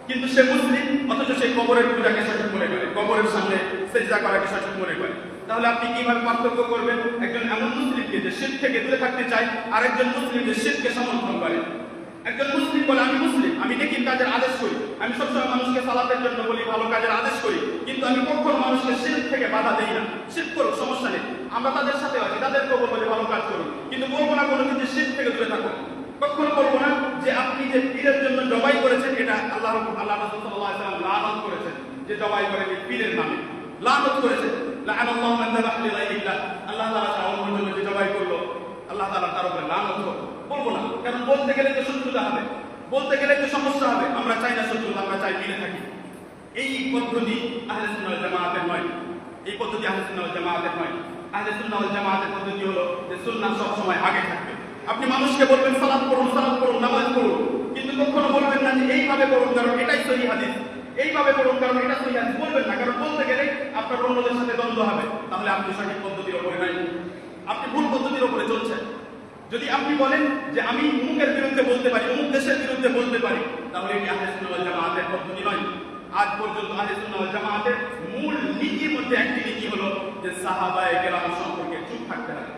কিন্তু সে মুসলিম অথচ সে কবরের পূজাকে সঠিক মনে করে, কবরের সামনে সেজদা করাকে সঠিক মনে করে, তাহলে আপনি কিভাবে পার্থক্য করবেন একজন এমন মুসলিমকে যে শিরক থেকে দূরে থাকতে চায় আর একজন মুসলিম যে শিরককে সমর্থন করে? একজন মুসলিম বলে আমি মুসলিম, আমি নেকির কাজের আদেশ করি, আমি সবসময় মানুষকে সালাতের জন্য বলি, ভালো কাজের আদেশ করি, কিন্তু আমি কখনো মানুষকে শিরক থেকে বাধা দেই না। শিরক করুক, সমস্যা নেই, আমরা তাদের সাথে আছি, তাদেরকেও বলবো যে ভালো কাজ করুন, কিন্তু বলবো না কোনো কিন্তু শিরক থেকে দূরে থাকুন। কখনো বলবো না যে আপনি যে পীরের জন্য জবাই করেছেন এটা আল্লাহ রাসূল সাল্লাল্লাহু আলাইহি ওয়াসাল্লাম লানত করেছেন, যে জবাই করে পীরের নামে লানত করেছেন, লাআনাল্লাহু মান যাবাহা লিগাইরিল্লাহ, আল্লাহ তাআলা তার অন্য জন্য যে জবাই করলো আল্লাহ তাআলা তার উপরে লানত করবে। বলবো না, কারণ বলতে গেলে তো শত্রুতা হবে, বলতে গেলে তো সমস্যা হবে। আমরা চাই না শত্রুতা, আমরা চাই মিলে থাকি। এই পদ্ধতি আহলে সুন্নাহ ওয়াল জামাআতের নয়, এই পদ্ধতি আহলে সুন্নাহ ওয়াল জামাআতের নয়। আহলে সুন্নাহ ওয়াল জামাআতের পদ্ধতি হলো যে সুন্নাহ সব সময় আগে থাকবে। আপনি মানুষকে বলবেন সালাত করুন, নামাজ পড়ুন, কিন্তু কখনো বলবেন না যে এইভাবে করুন কারণ এটাই সহিহ হাদিস, এইভাবে করুন কারণ এটা সহিহ হাদিস, বলবেন না, কারণ বলতে গেলে আপনার অন্যদের সাথে দ্বন্দ্ব হবে। তাহলে আপনি সঠিক পদ্ধতির উপরে নাই, আপনি ভুল পদ্ধতির উপরে চলছেন। যদি আপনি বলেন যে আমি অমুকের বিরুদ্ধে বলতে পারি, অমুক দেশের বিরুদ্ধে বলতে পারি, তাহলে এটি আহলে সুন্নাহ ওয়াল জামাআতের পদ্ধতি নয়। আজ পর্যন্ত আহলে সুন্নাহ ওয়াল জামাআতের মূল নীতির মধ্যে একটি নীতি হলো যে সাহাবায়ে কেরাম সম্পর্কে চুপ থাকতে হবে।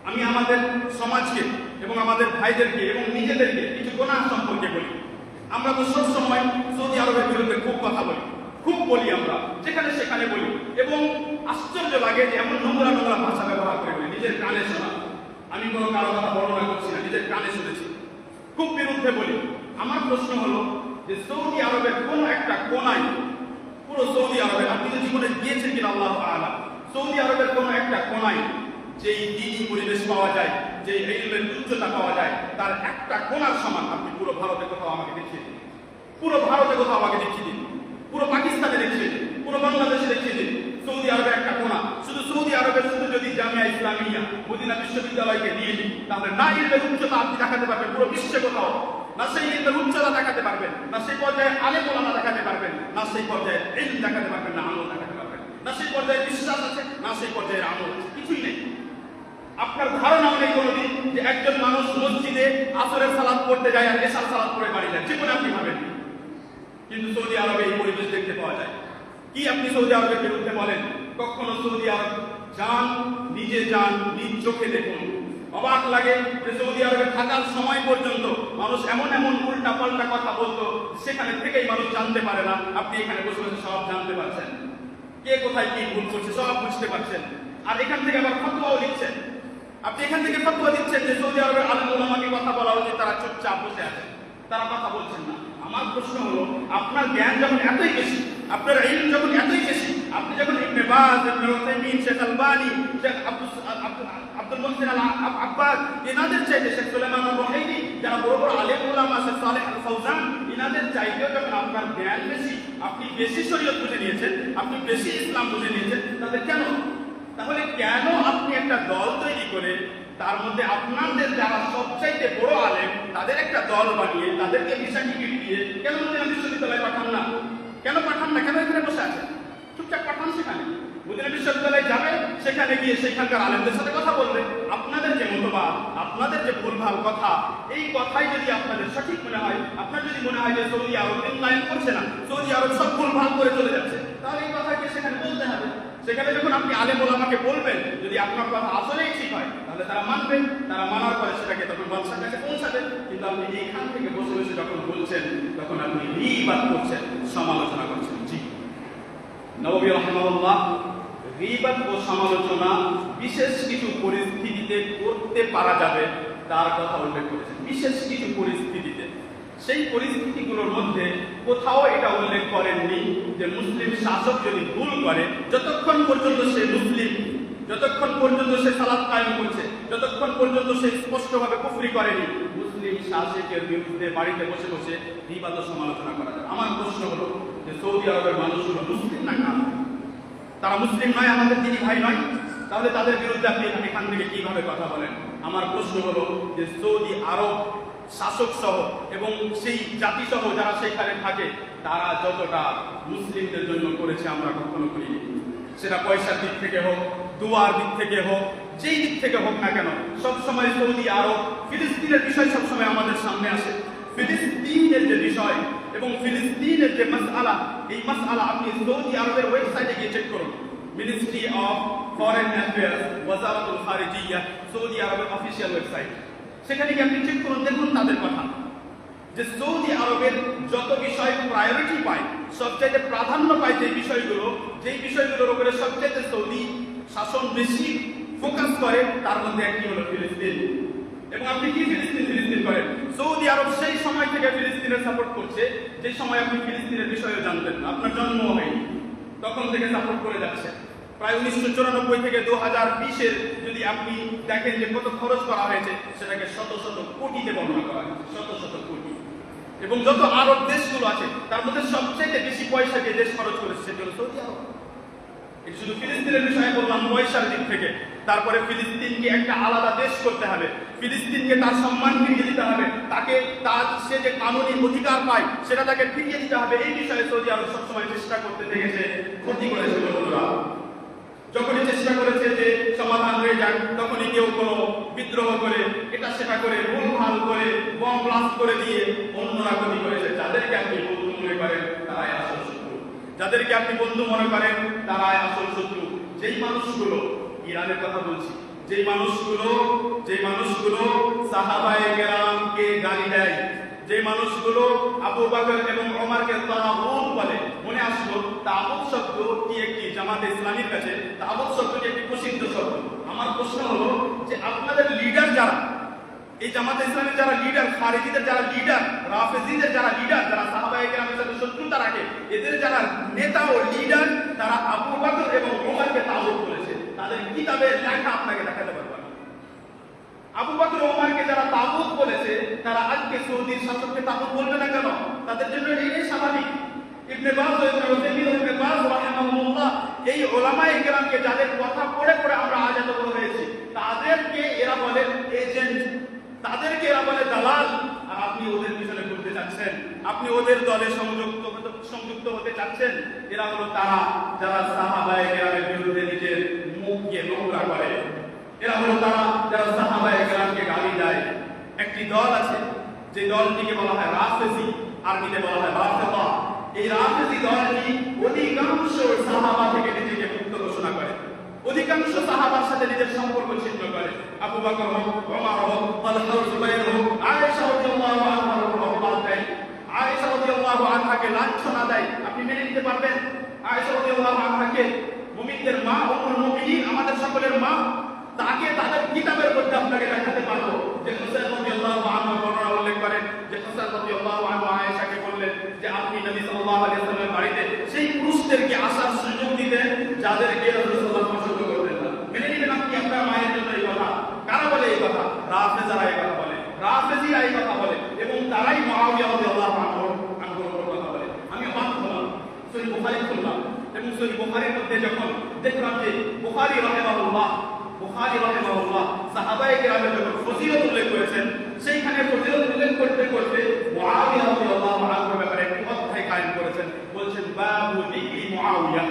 আমি আমাদের সমাজকে এবং আমাদের ভাইদেরকে এবং নিজেদেরকে কিছু গুনাহ সম্পর্কে বলি। আমরা তো সব সময় সৌদি আরবের বিরুদ্ধে খুব কথা বলি, খুব বলি আমরা, যেখানে সেখানে বলি, এবং আশ্চর্য লাগে যে এমন নোংরা নোংরা ভাষা ব্যবহার করে বলি, নিজের কানে শোনা। আমি কোনো কারো কথা বর্ণনা করছি না, নিজের কানে শুনেছি, খুব বিরুদ্ধে বলি। আমার প্রশ্ন হলো যে সৌদি আরবের কোন একটা কোনায়, পুরো সৌদি আরবে আপনি যে জীবনে গিয়েছেন কিনা আল্লাহু আ'লাম, সৌদি আরবের কোন একটা কোনায় যেই দ্বীনি পরিবেশ পাওয়া যায়, যে ইলমের উচ্চতা পাওয়া যায়, তার একটা কোনার সমান আপনি পুরো ভারতে কোথাও আমাকে দেখিয়ে দিন, পুরো ভারতে কোথাও আমাকে দেখিয়ে দিন, পুরো পাকিস্তানে দেখিয়ে দিন, পুরো বাংলাদেশে দেখিয়ে দিন সৌদি আরবের একটা কোনা। শুধু সৌদি আরবের শুধু যদি জামিয়া ইসলামিয়া মদিনা বিশ্ববিদ্যালয়কে নিয়ে নিই, তাহলে না ইলমের উচ্চতা আপনি দেখাতে পারবেন পুরো বিশ্বে কোথাও, না সেই ইলমের উচ্চতা দেখাতে পারবেন, না সেই পর্যায়ে আলেম ওলামা দেখাতে পারবেন, না সেই পর্যায়ে ইলম দেখাতে পারবেন, না আমল দেখাতে পারবেন, না সেই পর্যায়ে বিশ্বাস আছে, না সেই পর্যায়ে আমল আছে, কিছুই নেই। আপনার ধারণাও নেই কোনোদিন যে একজন মানুষ মসজিদে আসরের সালাত পড়তে যায় আর এশার সালাত পড়ে বাড়ি যায়, জীবনে আপনি ভাবেন। কিন্তু সৌদি আরবে এই পরিবেশ দেখতে পাওয়া যায়। কি আপনি সৌদি আরবের বিরুদ্ধে বলেন? কখনো সৌদি আরব যান, নিজে যান, নিজ চোখে দেখুন, অবাক লাগে যে সৌদি আরবে থাকার সময় পর্যন্ত মানুষ এমন এমন উল্টা পাল্টা কথা বলতো, সেখানে থেকেই মানুষ জানতে পারে না। আপনি এখানে বসে বসে সব জানতে পারছেন, কে কোথায় কি ভুল করছে সব বুঝতে পারছেন, আর এখান থেকে আবার ফতোয়াও লিখছেন। আপনি এখান থেকে ফতোয়া দিচ্ছেন যে সৌদি আরবের আলেম ওলামাকে কথা বলা উচিত, তারা চুপচাপ বসে আছে, তারা কথা বলছেন না। আমার প্রশ্ন হলো, আপনার জ্ঞান যখন এতই বেশি, আপনার ইলম যখন এতই বেশি, আপনি যখন ইবনে বাজ, ইবনে উসাইমিন, শেখ আলবানী, শেখ আব্দুল মুহসিন আল আব্বাদ, এনাদের চাইতে শেখ সুলাইমান আল রুহাইলি, যারা বড় বড় আলেম ওলামা, শেখ সালেহ আল ফাওজান, এনাদের চাইতেও যখন আপনার জ্ঞান বেশি, আপনি বেশি শরীয়ত বুঝে নিয়েছেন, আপনি বেশি ইসলাম বুঝে নিয়েছেন, তাহলে কেন? তাহলে কেন আপনি একটা দল তৈরি করে তার মধ্যে আপনাদের যারা সবচাইতে বড় আলেম তাদের একটা দল বানিয়ে তাদেরকে ভিসা টিকিট দিয়ে কেন মদিনা বিশ্ববিদ্যালয়ে পাঠান না? কেন পাঠান না? কেন এখানে বসে আছেন? চুপচাপ পাঠান সেখানে, মদিনা বিশ্ববিদ্যালয়ে যাবেন, সেখানে গিয়ে সেখানকার আলেমদের সাথে কথা বলবেন। আপনাদের যে মতবাদ, আপনাদের যে ভুলভাল কথা, এই কথাই যদি আপনাদের সঠিক মনে হয়, আপনার যদি মনে হয় যে সৌদি আরব ইনলাইন করছে না, সৌদি আরব সব ভুলভাল করে চলে যাচ্ছে, তাহলে এই কথাকে সেখানে বলতে হবে। সেখানে যখন আপনি আলেম ওলামাকে বলবেন, যদি আপনার কথা আসলেই ঠিক হয়, তাহলে তারা মানবেন, তারা মানার পরে সেটাকে তখন বাদশার কাছে পৌঁছাবেন। কিন্তু আপনি এইখান থেকে বসে বসে যখন বলছেন, তখন আপনি গীবাত করছেন, সমালোচনা করছেন। জি, নববী রাহিমাহুল্লাহ গীবাত ও সমালোচনা বিশেষ কিছু পরিস্থিতিতে করতে পারা যাবে তার কথা উল্লেখ করেছেন। বিশেষ কিছু পরিস্থিতিতে, সেই পরিস্থিতিগুলোর মধ্যে কোথাও এটা উল্লেখ করেননি যে মুসলিম শাসক যদি ভুল করে, যতক্ষণ পর্যন্ত সে মুসলিম, যতক্ষণ পর্যন্ত সে সালাত কায়েম করছে, যতক্ষণ পর্যন্ত সে স্পষ্টভাবে কুফরি করেনি, মুসলিম শাসকের বিরুদ্ধে বাড়িতে বসে বসে গীবাত ও সমালোচনা করা যায়। আমার প্রশ্ন হলো যে সৌদি আরবের মানুষগুলো মুসলিম না কাফের? তারা মুসলিম নয়, আমাদের দিনী ভাই নয়, তাহলে তাদের বিরুদ্ধে আপনি এখান থেকে কিভাবে কথা বলেন? আমার প্রশ্ন হলো যে সৌদি আরব শাসক সহ এবং সেই জাতি সহ যারা সেখানে থাকে, তারা যতটা মুসলিমদের জন্য করেছে আমরা কখনো করিনি। সেটা পয়সার দিক থেকে হোক, দুয়ার দিক থেকে হোক, যেই দিক থেকে হোক না কেন, সবসময় সৌদি আরব ফিলিস্তিনের বিষয় সবসময় আমাদের সামনে আসে। ফিলিস্তিনের যে বিষয় এবং ফিলিস্তিনের যে মাসআলা, এই মাসআলা আপনি সৌদি আরবের ওয়েবসাইটে গিয়ে চেক করুন। মিনিস্ট্রি অফ ফরেন অ্যাফেয়ার্স, ওয়াজারাতুল খারিজিয়া, সৌদি আরবের অফিসিয়াল ওয়েবসাইট, সেখানে গিয়ে আপনি চেক করুন, দেখুন তাদের কথা যে সৌদি আরবের যত বিষয় প্রায়োরিটি পায়, সবচাইতে প্রাধান্য পায় যে বিষয়গুলো, যেই বিষয়গুলোর উপরে সবচাইতে সৌদি শাসন বেশি ফোকাস করে, তার মধ্যে একটি হলো ফিলিস্তিন। এবং আপনি কি ফিলিস্তিন করেন? সৌদি আরব সেই সময় থেকে ফিলিস্তিনের সাপোর্ট করছে, যে সময় আপনি ফিলিস্তিনের বিষয়ে জানতেন না, আপনার জন্ম হয়নি, তখন থেকে সাপোর্ট করে যাচ্ছে। প্রায় 1994 থেকে 2020-এর যদি আপনি দেখেন যে কত খরচ করা হয়েছে, সেটাকে শত শত কোটিতে বর্ণনা করা হয়েছে, শত শত কোটি। এবং যত আরব দেশগুলো আছে, তার মধ্যে সবচেয়ে বেশি পয়সা যে দেশ খরচ করেছে সেটা হলো সৌদি আরব। এই শুধু ফিলিস্তিনের বিষয়ে বললাম পয়সার দিক থেকে। তারপরে ফিলিস্তিনকে একটা আলাদা দেশ করতে হবে, ফিলিস্তিনকে তার সম্মান ফিরিয়ে দিতে হবে, তাকে তার সে যে কানুনি অধিকার পায় সেটা তাকে ফিরিয়ে দিতে হবে। এই বিষয়ে সৌদি আরব সবসময় চেষ্টা করতে দেখেছে, ক্ষতি করেছে বন্ধুরা। যখনই চেষ্টা করেছে যে সমাধান হয়ে যাক, তখনই কেউ কোনো বিদ্রোহ করে, এটা সেটা করে, ভুলভাল করে, বম ব্লাস্ট করে দিয়ে অন্যরা ক্ষতি করেছে। যাদেরকে আপনি বন্ধু মনে করেন তারাই আসল শত্রু, যাদেরকে আপনি বন্ধু মনে করেন তারাই আসল শত্রু। যেই মানুষগুলো, ইরানের কথা বলছি, যেই মানুষগুলো সাহাবায়ে কেরামকে গালি দেয়, যে মানুষগুলো আবু বকর এবং ওমরকে তাগুত বলে, মনে আসলো তাগুত শব্দটি একটি জামাতে ইসলামীর কাছে তাগুত শব্দটি একটি প্রসিদ্ধ শব্দ। আমার প্রশ্ন হলো যে আপনাদের লিডার যারা, এই জামাতে ইসলামের যারা লিডার, খারিজিদের যারা লিডার, রাফেজিদের যারা লিডার, যারা সাহাবায়ে কেরামের সাথে শত্রুতা রাখে, এদের যারা নেতা ও লিডার, তারা আবু বকর এবং ওমরকে তাগুত বলেছে। তাদের কিতাবের লেখা আপনাকে দেখাতে পারবো। আবু বকর ওমরকে যারা তাগুত বলেছে, তারা আজকে সৌদির শাসককে তাগুত বলবে না কেন? তাদের জন্য এটাই স্বাভাবিক। ইবনে বাজ ও ইবনে উসাইমিন ও ইবনে বাজ রাহিমাহুল্লাহ এই উলামায়ে কেরামকে যাদের কথা পড়ে পড়ে আমরা আজ এত বড় হয়েছি, তাদেরকে এরা বলে এজেন্ট, তাদেরকে এরা বলে দালাল। আর আপনি ওদের পিছনে ঘুরতে চাচ্ছেন, আপনি ওদের দলে সংযুক্ত হতে চাচ্ছেন। এরা হলো তারা যারা সাহাবায়ে কেরামের বিরুদ্ধে নিজের মুখকে নোংরা করে। এরা হলো তারা যারা সাহাবায়ে কেরামকে গালি দেয়। একটি দল আছে যে দলটিকে বলা হয় রাফেজি, আরবিতে বলা হয় রাফেদা। এই রাফেজি দলটি অধিকাংশ সাহাবা থেকে নিজেকে মুক্ত ঘোষণা করে, অধিকাংশ সাহাবার সাথে নিজের সম্পর্ক ছিন্ন করে। আবু বকর হোক, ওমর হোক, তালহা, জুবাইর হোক, আয়েশা রাদিয়াল্লাহু আনহার উপর অপবাদ দেয়, আয়েশা রাদিয়াল্লাহু আনহাকে লাঞ্ছনা দেয়। আপনি মেনে নিতে পারবেন? আয়েশা রাদিয়াল্লাহু আনহাকে, মুমিনদের মা, উম্মুল মুমিনিন, আমাদের সকলের মা, তাকে তাদের কিতাবের মধ্যে আপনাকে দেখাতে পারবো যে হুসাইন রাদিয়াল্লাহু আনহু বর্ণনা উল্লেখ করেন যে হুসাইন রাদিয়াল্লাহু আনহু আয়েশাকে বললেন যে আপনি নবী সাল্লাল্লাহু আলাইহি ওয়াসাল্লামের বাড়িতে সেই পুরুষদেরকে আসার সুযোগ দিতেন যাদেরকে রাসূলুল্লাহ পছন্দ করতেন না। মেনে নিবেন আপনি আপনার মায়ের জন্য এই কথা? কারা বলে এই কথা? রাফেজিরা এই কথা বলে, রাফেজিরা এই কথা বলে, এবং তারাই মুআবিয়া রাদিয়াল্লাহু আনহুর উপর কথা বলে। আমি অবাক হলাম, সহিহ বুখারী খুললাম এবং সহিহ বুখারীর মধ্যে যখন দেখলাম যে বুখারী রাহিমাহুল্লাহ সাহাবায়ে কেরামের যখন ফজিলত উল্লেখ করেছেন, সেইখানে ফজিলত উল্লেখ করতে করতে মুআবিয়া রাদিয়াল্লাহু আনহুর ব্যাপারে একটি অধ্যায় কায়েম করেছেন। বলছেন বাবু যিকরি মুআবিয়া।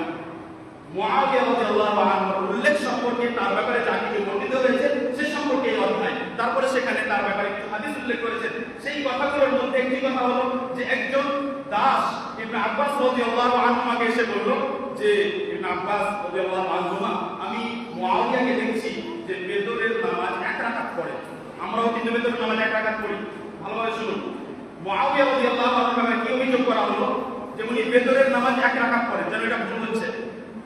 মুআবিয়া রাদিয়াল্লাহু আনহুর উল্লেখ সম্পর্কে, তার ব্যাপারে যা কিছু বর্ণিত হয়েছে সে সম্পর্কে এই অধ্যায়। তারপরে সেখানে তার ব্যাপারে কিছু হাদিস উল্লেখ করেছেন। সেই কথাগুলোর মধ্যে একটি কথা হলো যে একজন দাস ইবনে আব্বাস রাদিয়াল্লাহু আনহুকে এসে বলল যে ইবনে আব্বাস রাদিয়াল্লাহু আনহুমা, আমি মুআবিয়াকে দেখছি যে বেদরের নামাজ এক রাকাত পড়ে। আমরাও কিন্তু বেদরের নামাজ এক রাকাত পড়ি। ভালোভাবে শুনুন, মুআবিয়া রাদিয়াল্লাহু আনহুকে কি অভিযোগ করা হলো যে উনি বেদরের নামাজ এক রাকাত পড়েন, যেন এটা ভুল হচ্ছে।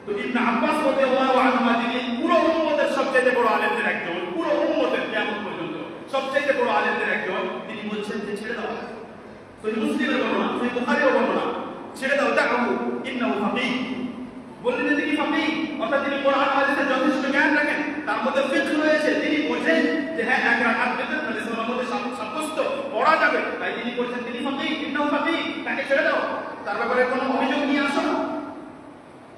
তো ইবনে আব্বাস রাদিয়াল্লাহু আনহুমা, যিনি পুরো উম্মতের সবচেয়ে বড় আলেমদের একজন, পুরো উম্মতের কিয়ামত পর্যন্ত সবচেয়ে বড় আলেমদের একজন, তিনি বলছেন যে ছেড়ে দাও। সহিহ মুসলিমের বর্ণনা, সহিহ বুখারীর বর্ণনা, ছেড়ে দাও, তাকু ইন্নাহু ফাকিহ। বললেন যে তিনি ফাকিহ, অর্থাৎ তিনি কোরআন হাদিসের যথেষ্ট জ্ঞান রাখেন, তার মধ্যে ফিকহ রয়েছে, তিনি বোঝেন যে হ্যাঁ এক রাকাত বেতন হাদিসের মধ্যে সাব্যস্ত পড়া যাবে, তাই তিনি বলছেন তিনি ফাকিহ, ইন্নাহু ফাকিহ, তাকে ছেড়ে দাও, তার ব্যাপারে কোনো অভিযোগ নিয়ে আসো না।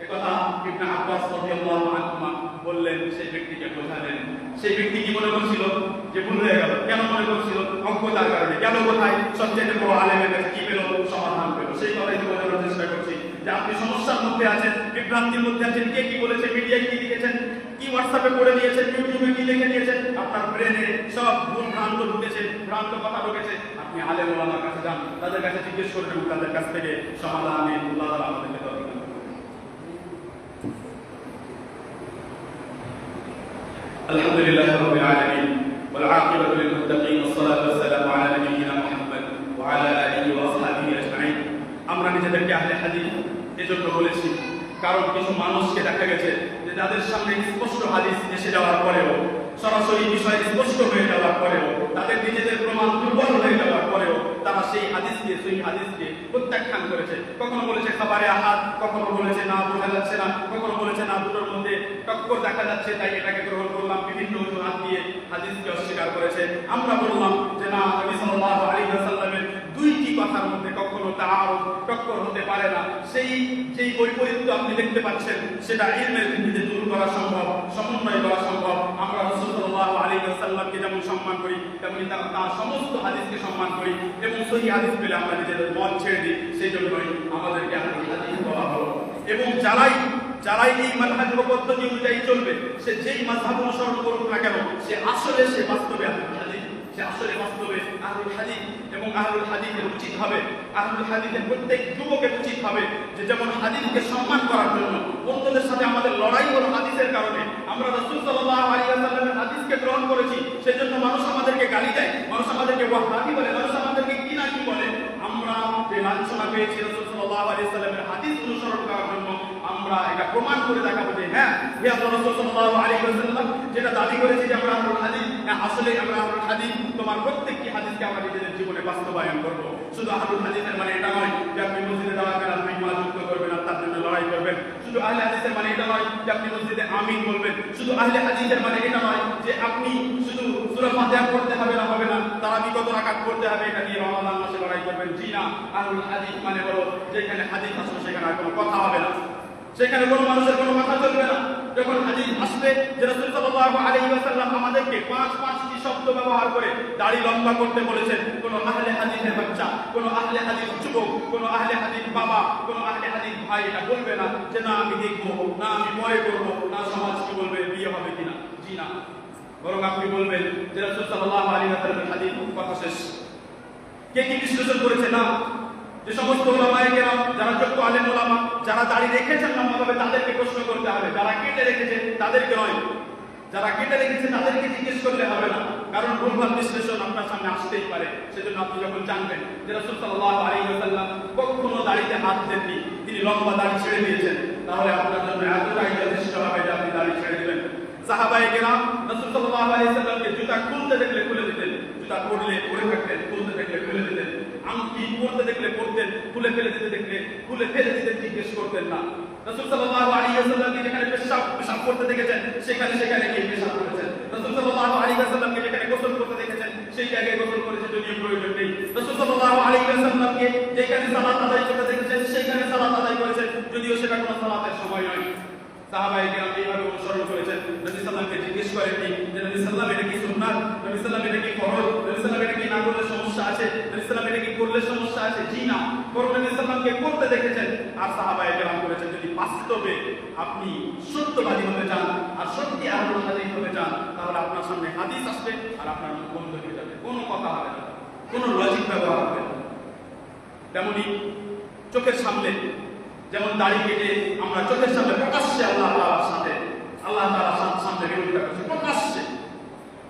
একথা ইবনে আব্বাস রাদিয়াল্লাহু আনহুমা বললেন, সেই ব্যক্তিকে বোঝালেন। সেই ব্যক্তি কি মনে করছিল যে ভুল হয়ে গেল? কেন মনে করছিল? অজ্ঞতার কারণে। গেল কোথায়? সবচেয়ে বড় আলেমের কাছে কি পেল? সমাধান পেল। সেই কথাই তো বোঝানোর চেষ্টা করছি যে আপনি সমস্যার মধ্যে আছেন, বিভ্রান্তির মধ্যে আছেন, কে কি বলেছে, মিডিয়ায় কি লিখেছেন, কি হোয়াটসঅ্যাপে পড়ে নিয়েছেন, ইউটিউবে কি লিখে নিয়েছেন, আপনার ব্রেনে সব ভুল ভ্রান্ত ঢুকেছে, ভ্রান্ত কথা ঢুকেছে। আপনি আলেম ওলামার কাছে যান, তাদের কাছে জিজ্ঞেস করবেন এবং তাদের কাছ থেকে সমাধান নিয়ে আল্লাহ তাআলা আমাদেরকে তৌফিক দান করুন। আলহামদুলিল্লাহি রাব্বিল আলামিন ওয়াল আকিবাতু লিল মুত্তাকিন ওয়াসসালাতু ওয়াসসালামু আলা নাবিয়িনা মুহাম্মদ ওয়া আলা আলিহি ওয়া আসহাবিহি আজমাইন। আমরা নিজেদেরকে আহলে হাদিস এজন্য বলেছি কারণ কিছু মানুষকে দেখা গেছে যে যাদের সামনে স্পষ্ট হাদিস এসে যাওয়ার পরেও, সরাসরি বিষয় স্পষ্ট হয়ে যাওয়ার পরেও, তাদের নিজেদের প্রমাণ দুর্বল হয়ে যাওয়ার পরেও তারা সেই হাদিসকে প্রত্যাখ্যান করেছে। কখনো বলেছে খাবারে আহাদ, কখনো বলেছে না বোঝা যাচ্ছে না, কখনো বলেছে না দুটোর মধ্যে টক্কর দেখা যাচ্ছে তাই এটাকে গ্রহণ করলাম, বিভিন্ন অজুহাত দিয়ে হাদিসকে অস্বীকার করেছে। আমরা বললাম যে না, নবী সাল্লাল্লাহু আলাইহি ওয়াসাল্লামের দুইটি কথার মধ্যে কখনো তাআরুদ, টক্কর হতে পারে না। যেই বৈপরীত্য আপনি দেখতে পাচ্ছেন সেটা ইলমের ভিত্তিতে দূর করা সম্ভব, সমন্বয় করা সম্ভব। আমরা রাসূল সাল্লাল্লাহু আলাইহি ওয়াসাল্লামকে যেমন সম্মান করি, তেমনি তার সমস্ত হাদিসকে সম্মান করি এবং সহিহ হাদিস পেলে আমরা নিজেদের মত ছেড়ে দিই। সেই জন্যই আমাদেরকে আহলে হাদিস বলা হলো। এবং যারাই এই মানহাজ পদ্ধতি অনুযায়ী চলবে, সে যেই মাযহাব অনুসরণ করুক না কেন, সে বাস্তবে আহলুল হাদিস, সে আসলে বাস্তবে আহলুল হাদিস। এবং আহলুল হাদিসের উচিত হবে, আহলুল হাদিসের প্রত্যেক যুবকের উচিত হবে যে যেমন হাদিসকে সম্মান করার জন্য অন্যদের সাথে আমাদের লড়াই হলো হাদিসের কারণে। আমরা রাসূল সাল্লাল্লাহু আলাইহি ওয়াসাল্লামের হাদিসকে গ্রহণ করেছি, সেজন্য মানুষ আমাদেরকে গালি দেয়, মানুষ আমাদেরকে ওয়াহাবি বলে, মানুষ আমাদেরকে কি না কি বলে। লাঞ্ছনা পেয়েছি রাসূল সাল্লাল্লাহু আলাইহি ওয়াসাল্লামের হাদিস অনুসরণ করার জন্য আমরা এটা প্রমাণ করে দেখাবো যে হ্যাঁ হে আল্লাহ রাসূল সাল্লাল্লাহু আলাইহি ওয়াসাল্লাম যেটা দাবি করেছি যে আমরা আহলুল হাদিস, আসলে আমরা আহলুল হাদিস, তোমার প্রত্যেকটি হাদিসকে আমরা নিজেদের জীবনে বাস্তবায়ন করব। শুধু আহলুল হাদিসের মানে এটা নয় যে আপনি মসজিদে দাওয়াতের আপনি যুক্ত করবেন আর তার জন্য লড়াই করবেন। শুধু আহলে হাদিসের মানে এটা নয় যে আপনি মসজিদে আমিন বলবেন। শুধু আহলে হাদিসের মানে এটা নয় যে আপনি শুধু সূরা ফাতিহা পড়তে হবে না তারাবি কত রাকাত পড়তে হবে এটা নিয়ে রমাদান মাসে লড়াই করবেন। জি না, আহলুল হাদিস মানে হলো যেখানে হাদিস আসবে সেখানে আর কোনো কথা হবে না, সেখানে কোনো মানুষের কোনো কথা চলবে না। যখন হাদিস আসবে যে রাসূল সাল্লাল্লাহু আলাইহি ওয়াসাল্লাম আমাদেরকে পাঁচটি শব্দ ব্যবহার করে দাড়ি লম্বা করতে বলেছেন, কোনো আহলে হাদিসের বাচ্চা, কোনো আহলে হাদিস যুবক, কোনো আহলে হাদিস বাবা, কোনো আহলে হাদিস ভাই এটা বলবে না যে না আমি দেখবো, না আমি পরে করবো, না সমাজ কি বলবে, বিয়ে হবে কিনা। জি না, বরং আপনি বলবেন যে রাসূল সাল্লাল্লাহু আলাইহি ওয়াসাল্লামের হাদিস, কথা শেষ। কে কি বিশ্লেষণ করেছে? না, যে সমস্ত ওলামায়ে কেরাম যারা যোগ্য আলেম ওলামা, যারা দাড়ি রেখেছেন লম্বাভাবে তাদেরকে প্রশ্ন করতে হবে, যারা কেটে রেখেছে তাদেরকে নয়। যারা কেটে রেখেছে তাদেরকে জিজ্ঞেস করলে হবে না, কারণ ভুলভাল বিশ্লেষণ আপনার সামনে আসতেই পারে। সেজন্য আপনি যখন জানবেন যে রাসূল সাল্লাল্লাহু আলাইহি ওয়াসাল্লাম কখনো দাড়িতে হাত দেননি, তিনি লম্বা দাড়ি ছেড়ে দিয়েছেন, তাহলে আপনার জন্য এতটাই যথেষ্ট হবে যে আপনি দাড়ি ছেড়ে দিবেন। সাহাবায়ে কেরাম রাসূল সাল্লাল্লাহু আলাইহি ওয়াসাল্লামকে জুতা খুলতে দেখলে খুলে দিতেন, জুতা পরলে পরে থাকতেন, খুলতে দেখলে খুলে দিতেন, আংটি পরতে দেখলে পরতেন, খুলে ফেলে দিতে দেখলে খুলে ফেলে দিতেন, জিজ্ঞেস করতেন না। রাসূল সাল্লাল্লাহু আলাইহি ওয়াসাল্লামকে যেখানে পেশাব করতে দেখেছেন সেখানে গিয়ে পেশাব করেছেন। রাসূল সাল্লাল্লাহু আলাইহি ওয়াসাল্লামকে যেখানে গোসল করতে দেখেছেন সেই জায়গায় গোসল করেছেন, যদিও প্রয়োজন নেই। রাসূল সাল্লাল্লাহু আলাইহি ওয়াসাল্লামকে যেখানে সালাত আদায় করতে দেখেছেন সেখানে সালাত আদায় করেছেন, যদিও সেটা কোনো সালাতের সময় নয়। সাহাবায়ে কেরাম এইভাবে অনুসরণ করেছেন। নবী সাল্লাল্লাহু জিজ্ঞেস করেননি যে নবী সাল্লাল্লাহু এটা কি সুন্নাত, নবী সাল্লাল্লাহু এটা কি ফরজ, নবী সাল্লাল্লাহু এটা কি না করলে সমস্যা আছে, নবী সাল্লাল্লাহু এটা কি করলে সমস্যা আছে। জি না, বরং নবী সাল্লাল্লাহু করতে দেখেছেন আর সাহাবায়ে কেরাম করেছেন। যদি বাস্তবে আপনি সত্যবাদী হতে চান আর সত্যি আহলুল হাদিস হতে চান, তাহলে আপনার সামনে হাদিস আসবে আর আপনার মুখ বন্ধ হয়ে যাবে, কোনো কথা হবে না, কোনো লজিক ব্যবহার হবে না। তেমনি চোখের সামনে যেমন দাড়ি কেটে আমরা চোখের সামনে প্রকাশ্যে আল্লাহ তাআলার সামনে বিরোধিতা করছি,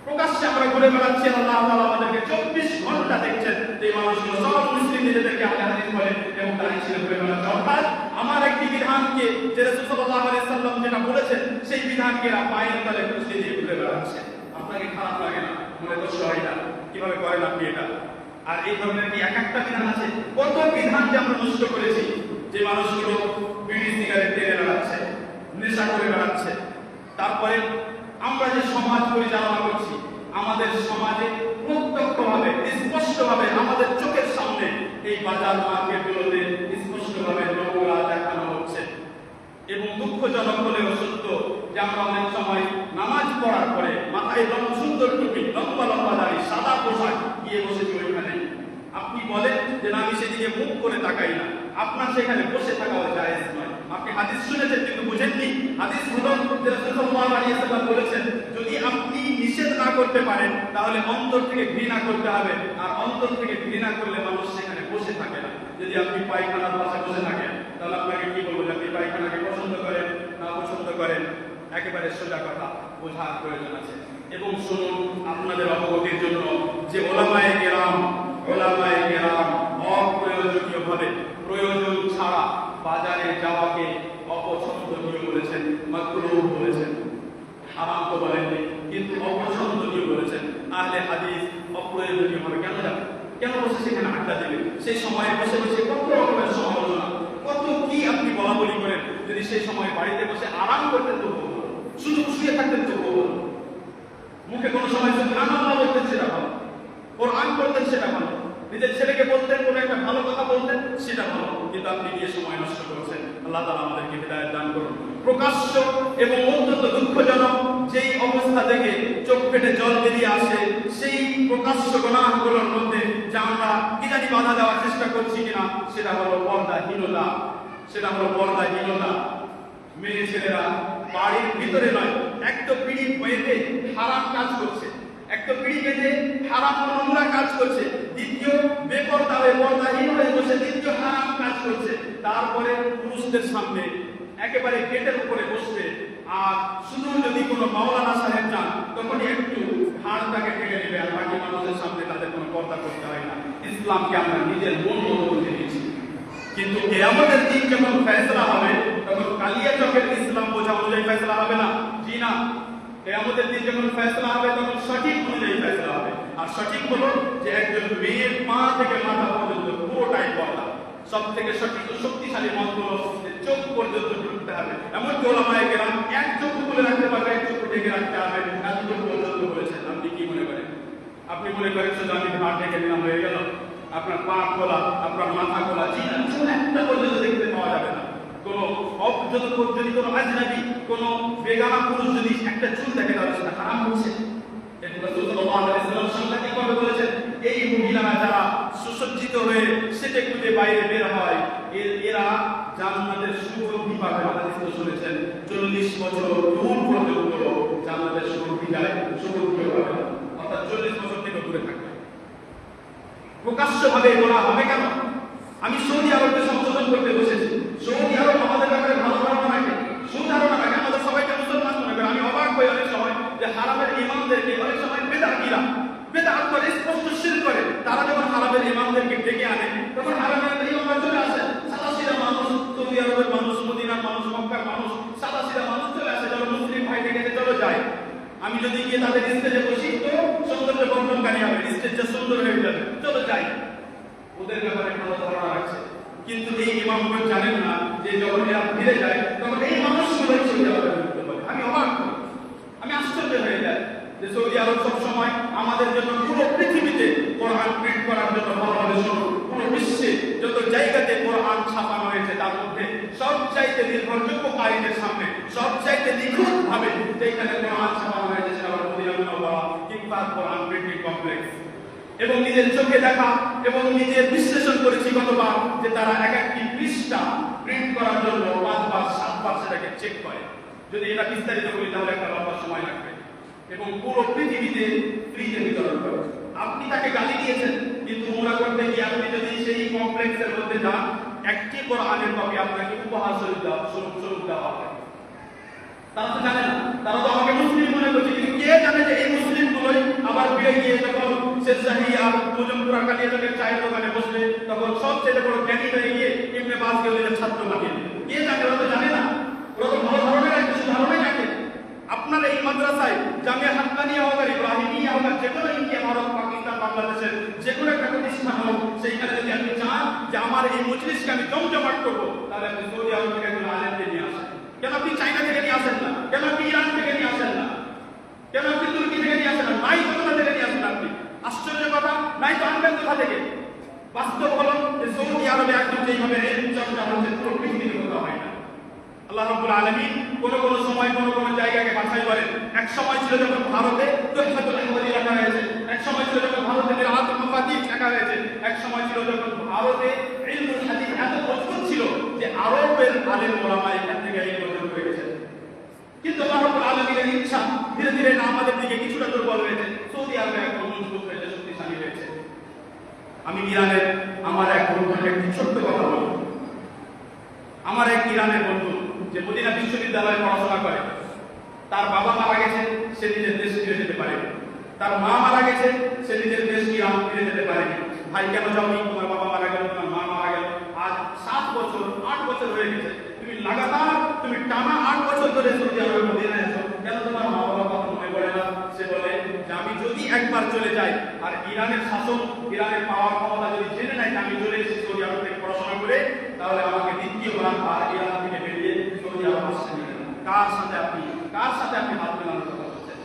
প্রকাশ্যে আমরা ঘুরে বেড়াচ্ছি, আল্লাহ তাআলা আমাদেরকে 24 ঘন্টা দেখছেন। এই মানুষগুলো সব মুসলিম নিজেদেরকে আহলে হাদিস বলে এবং দাড়ি ছেড়ে ঘুরে বেড়াচ্ছে, অর্থাৎ আমার একটি বিধানকে যে রাসূল সাল্লাল্লাহু আলাইহি ওয়াসাল্লাম যেটা বলেছেন সেই বিধানকে পায়ের তলে খুঁজে দিয়ে ঘুরে বেড়াচ্ছে। আপনাকে খারাপ লাগে না, মনে কষ্ট হয় না? কিভাবে করেন আপনি এটা? আর এই ধরনের কি এক একটা বিধান আছে? কত বিধান যে আমরা নষ্ট করেছি, যে মানুষগুলো বিড়ি সিগারেট টেনে বেড়াচ্ছে, নেশা করে বেড়াচ্ছে। তারপরে আমরা যে সমাজ পরিচালনা করছি, আমাদের সমাজে প্রত্যক্ষভাবে স্পষ্টভাবে আমাদের চোখের সামনে এই বাজার মার্কেটগুলোতে স্পষ্টভাবে নোংরা দেখানো হচ্ছে। এবং দুঃখজনক হলেও সত্য যে আমরা অনেক সময় নামাজ পড়ার পরে মাথায় সুন্দর টুপি, লম্বা লম্বা দাড়ি, সাদা পোশাক গিয়ে বসেছি ওইখানে। আপনি বলেন যে না আমি সেদিকে মুখ করে তাকাই না, আপনার সেখানে বসে থাকা জায়েজ নয়। আপনি হাদিস শুনেছেন কিন্তু বুঝেননি। হাদিস হলো যে রাসূল সাল্লাল্লাহু আলাইহি ওয়াসাল্লাম বলেছেন যদি আপনি নিষেধ না করতে পারেন তাহলে অন্তর থেকে ঘৃণা করতে হবে, আর অন্তর থেকে ঘৃণা করলে মানুষ সেখানে বসে থাকে না। যদি আপনি পায়খানার পাশে বসে থাকেন তাহলে আপনাকে কি বলবো, আপনি পায়খানাকে পছন্দ করেন না অপছন্দ করেন? একেবারে সোজা কথা, বোঝার প্রয়োজন আছে। এবং শুনুন আপনাদের অবগতির জন্য যে ওলামায়ে কেরাম অপ্রয়োজনীয়ভাবে প্রয়োজন ছাড়া বাজারে যাওয়াকে অপছন্দনীয় বলেছেন, মাকরুহ বলেছেন। হারাম তো বলেননি, কিন্তু অপছন্দনীয় বলেছেন। আহলে হাদিস অপ্রয়োজনীয় ভাবে কেন বসে সেখানে আড্ডা দেবে? সেই সময়ে বসে বসে কত রকমের সমালোচনা, কত কি আপনি বলা বলি করেন। যদি সেই সময় বাড়িতে বসে আরাম করতেন তো ভালো, শুধু শুয়ে থাকতেন তো ভালো, মুখে কোনো সময় সুবহানাল্লাহ বলতেন সেটা ভালো, কোরআন পড়তেন সেটা ভালো, নিজের ছেলেকে বলতেন কোনো একটা ভালো কথা বলতেন সেটা ভালো, কিন্তু আপনি গিয়ে সময় নষ্ট করছেন। আল্লাহ তাআলা আমাদেরকে হিদায়াত দান করুন। প্রকাশ্য এবং অত্যন্ত দুঃখজনক যেই অবস্থা থেকে চোখ ফেটে জল বেরিয়ে আসে, সেই প্রকাশ্য গুনাহগুলোর মধ্যে যা আমরা কি জানি বাধা দেওয়ার চেষ্টা করছি কিনা, সেটা হলো পর্দাহীনতা। মেয়ে ছেলেরা বাড়ির ভিতরে নয়, একটা পিড়ি বেঁধে হারাম কাজ করছে, একটা পিড়ি বেঁধে হারাম নোংরা কাজ করছে, দ্বিতীয় বেপরদা হয়ে পর্দাহীন হয়ে বসে দ্বিতীয় হারাম কাজ করছে। তারপরে পুরুষদের সামনে একেবারে গেটের উপরে বসবে, আর শুধু যদি কোনো মাওলানা সাহেব চান তখন একটু ঘাড়টাকে ঠেকে নেবে, আর বাকি মানুষের সামনে তাদের কোনো পর্দা করতে হয় না। ইসলামকে আমরা নিজের মন মতো বুঝে নিয়েছি। কিয়ামতের দিন যখন ফয়সালা হবে তখন কালিয়াচকের ইসলাম বোঝা অনুযায়ী ফয়সালা হবে না, জি না। কিয়ামতের দিন যখন ফয়সালা হবে তখন সঠিক অনুযায়ী ফয়সালা হবে। আর সঠিক হলো যে একজন মেয়ের পা থেকে মাথা পর্যন্ত পুরোটাই পর্দা। সব থেকে সঠিক শক্তিশালী মত হলো যে চোখ পর্যন্ত ঢুকতে হবে। এমনকি ওলামায়ে কেরাম এক চোখ খুলে রাখতে পারবে, এক চোখ ঢেকে রাখতে হবে, এতটুকু পর্যন্ত বলেছেন। আপনি কি মনে করেন? আপনি মনে করেন শুধু আমি পা ঢেকে দিলাম হয়ে গেল? আপনার পা খোলা, আপনার মাথা খোলা, জি না, চুল একটা পর্যন্ত দেখতে পাওয়া যাবে না। কোনো যদি কোনো আজনাবি, কোনো বেগানা পুরুষ যদি একটা চুল দেখে তাহলে সেটা হারাম হচ্ছে। বলেছেন এই মহিলারা যারা সুসজ্জিত হয়ে সেটে কুটে বাইরে বের হয় এরা জান্নাতের সুগন্ধি পাবে। হাদিস শুনেছেন 40 বছর দূর পর্যন্ত জান্নাতের সুগন্ধি পাবে, অর্থাৎ 40 বছর থেকে দূরে থাকবে। প্রকাশ্যভাবে বলা হবে কেন? আমি সৌদি আরবকে সংশোধন করতে বসেছি। সৌদি আরব আমাদের ব্যাপারে ভালো ধারণা রাখে, সুধারণা রাখে, আমাদের সবাইকে মুসলমান মনে করে। আমি অবাক হই অনেক সময় যে হারামের ইমামদেরকে অনেক সময় বেদাত করে, স্পষ্ট শিরক করে। তারা যখন হারামের ইমামদেরকে ডেকে আনে তখন হারামের ইমামরা চলে আসে। সাদাসিধা মানুষ, সৌদি আরবের মানুষ, মদিনার মানুষ, মক্কার মানুষ, সাদাসিধা মানুষ চলে আসে। চলো মুসলিম ভাই ডেকেছে, চলো যাই। আমি যদি গিয়ে তাদের স্টেজে বসি তো সৌন্দর্য বর্ণনকারী হবে, স্টেজটা সুন্দর হয়ে যাবে, চলো যাই। ওদের ব্যাপারে ভালো ধারণা রাখছে, কিন্তু এই ইমামগুলো জানেন না যে যখন এরা ফিরে যায় তখন এই মানুষগুলোই সৌদি আরবে ঢুকতে পারে। আমি অবাক, আমি আশ্চর্য হয়ে যাই যে সৌদি আরব সব সময় আমাদের জন্য পুরো পৃথিবীতে কোরআন প্রিন্ট করার জন্য ভালোভাবে শুরু, পুরো বিশ্বে যত জায়গাতে কোরআন ছাপানো হয়েছে তার মধ্যে সবচাইতে নির্ভরযোগ্য কারিদের সামনে সবচাইতে নিখুঁত ভাবে যেখানে কোরআন ছাপানো হয়েছে সেটা হলো মদিনা মুনাওয়ারা কিংবা কোরআন প্রিন্টিং কমপ্লেক্স। এবং নিজের চোখে দেখা এবং নিজের বিশ্লেষণ করেছি গতবার যে তারা এক একটি পৃষ্ঠা প্রিন্ট করার জন্য 5 বার 7 বার সেটাকে চেক করে। যদি এটা বিস্তারিত করি তাহলে একটা লম্বা সময় লাগবে। এবং পুরো পৃথিবীতে ফ্রিতে বিতরণ করে। আপনি তাকে গালি দিয়েছেন, কিন্তু উমরা করতে গিয়ে আপনি যদি সেই কমপ্লেক্সের মধ্যে যান একটি কোরআনের কপি আপনাকে উপহার স্বরূপ দেওয়া হবে। তারা তো জানে না, তারা তো আমাকে মুসলিম মনে করছে, কিন্তু কে জানে যে এই মুসলিমগুলোই আবার ফিরে গিয়ে যখন শেরশাহী আর মুজমপুরা কালিয়াচকের চায়ের দোকানে বসলে তখন সবচেয়ে বড় জ্ঞানী হয়ে গিয়ে ইবনে বাজকে ওদের ছাত্র বানিয়ে দিল। কে জানে? ওরা তো জানে না, ওরা তো ভালো ধারণা রাখে, কিছু ধারণাই রাখে। আপনার এই মাদ্রাসায় জামিয়া হাক্কানিয়া হোক আর ইব্রাহিমিয়া হোক আর যেকোনো ইন্ডিয়া, ভারত, পাকিস্তান, বাংলাদেশের যেকোনো একটা প্রতিষ্ঠান হোক, সেইখানে যদি আপনি চান যে আমার এই মজলিসকে আমি জমজমাট করবো, তাহলে আপনি সৌদি আরব থেকে একজন আলেমকে নিয়ে আসেন। কেন আপনি চায়না থেকে নিয়ে আসেন না? কেন আপনি ইরান থেকে নিয়ে আসেন না? কেন আপনি তুর্কি থেকে নিয়ে আসেন না? নাই কোথা থেকে নিয়ে আসেন আপনি? আশ্চর্য কথা, নাই তো আনবেন কোথা থেকে? বাস্তব হলো যে সৌদি আরবে একদম যেইভাবে ইলম চর্চা হচ্ছে পুরো পৃথিবীতে কোথাও হয় না। আল্লাহ রাব্বুল আলামিন কোন সময় কোন জায়গাকে বাছাই করেন। এক সময় ছিল যখন ভারতে তুহফাতুল আহওয়ালি লেখা হয়েছে, এক সময় ছিল যখন ভারতে মিরআতুল মাফাতিহ লেখা হয়েছে, এক সময় ছিল যখন ভারতে ইলমুল হাদিস এত প্রচুর ছিল যে আরবের আলেম ওলামা এখান থেকে এই পর্যন্ত হয়ে গেছে। কিন্তু আল্লাহ রাব্বুল আলামিনের ইচ্ছা ধীরে ধীরে না আমাদের দিকে কিছুটা দুর্বল হয়েছে, সৌদি আরবে এখন মজবুত হয়েছে, শক্তিশালী হয়েছে। আমি ইরানের আমার এক বন্ধুকে একটি ছোট্ট কথা বলব। আমার এক ইরানের বন্ধু যে মদিনা বিশ্ববিদ্যালয়ে পড়াশোনা করে, তার বাবা মারা গেছে, সে নিজের দেশ ফিরে যেতে পারেনি। তার মা মারা গেছে, সে নিজের দেশ ইরান ফিরে যেতে পারেনি। ভাই কেন যাওনি? তোমার বাবা মারা গেল, তোমার মা মারা গেল, আজ 7 বছর 8 বছর হয়ে গেছে, তুমি লাগাতার তুমি টানা 8 বছর ধরে সৌদি আরবে মদিনায় আছো, কেন তোমার মা বাবার কথা মনে পড়ে না? সে বলে যে আমি যদি একবার চলে যাই আর ইরানের শাসন, ইরানের পাওয়ার ক্ষমতা যদি জেনে নেয় আমি চলে এসেছি সৌদি আরব থেকে পড়াশোনা করে, তাহলে আমাকে দ্বিতীয়বার আর ইরান থেকে বেরিয়ে সৌদি আরব আসতে হবে। কার সাথে আপনি হাত মেলানোর কথা বলছেন?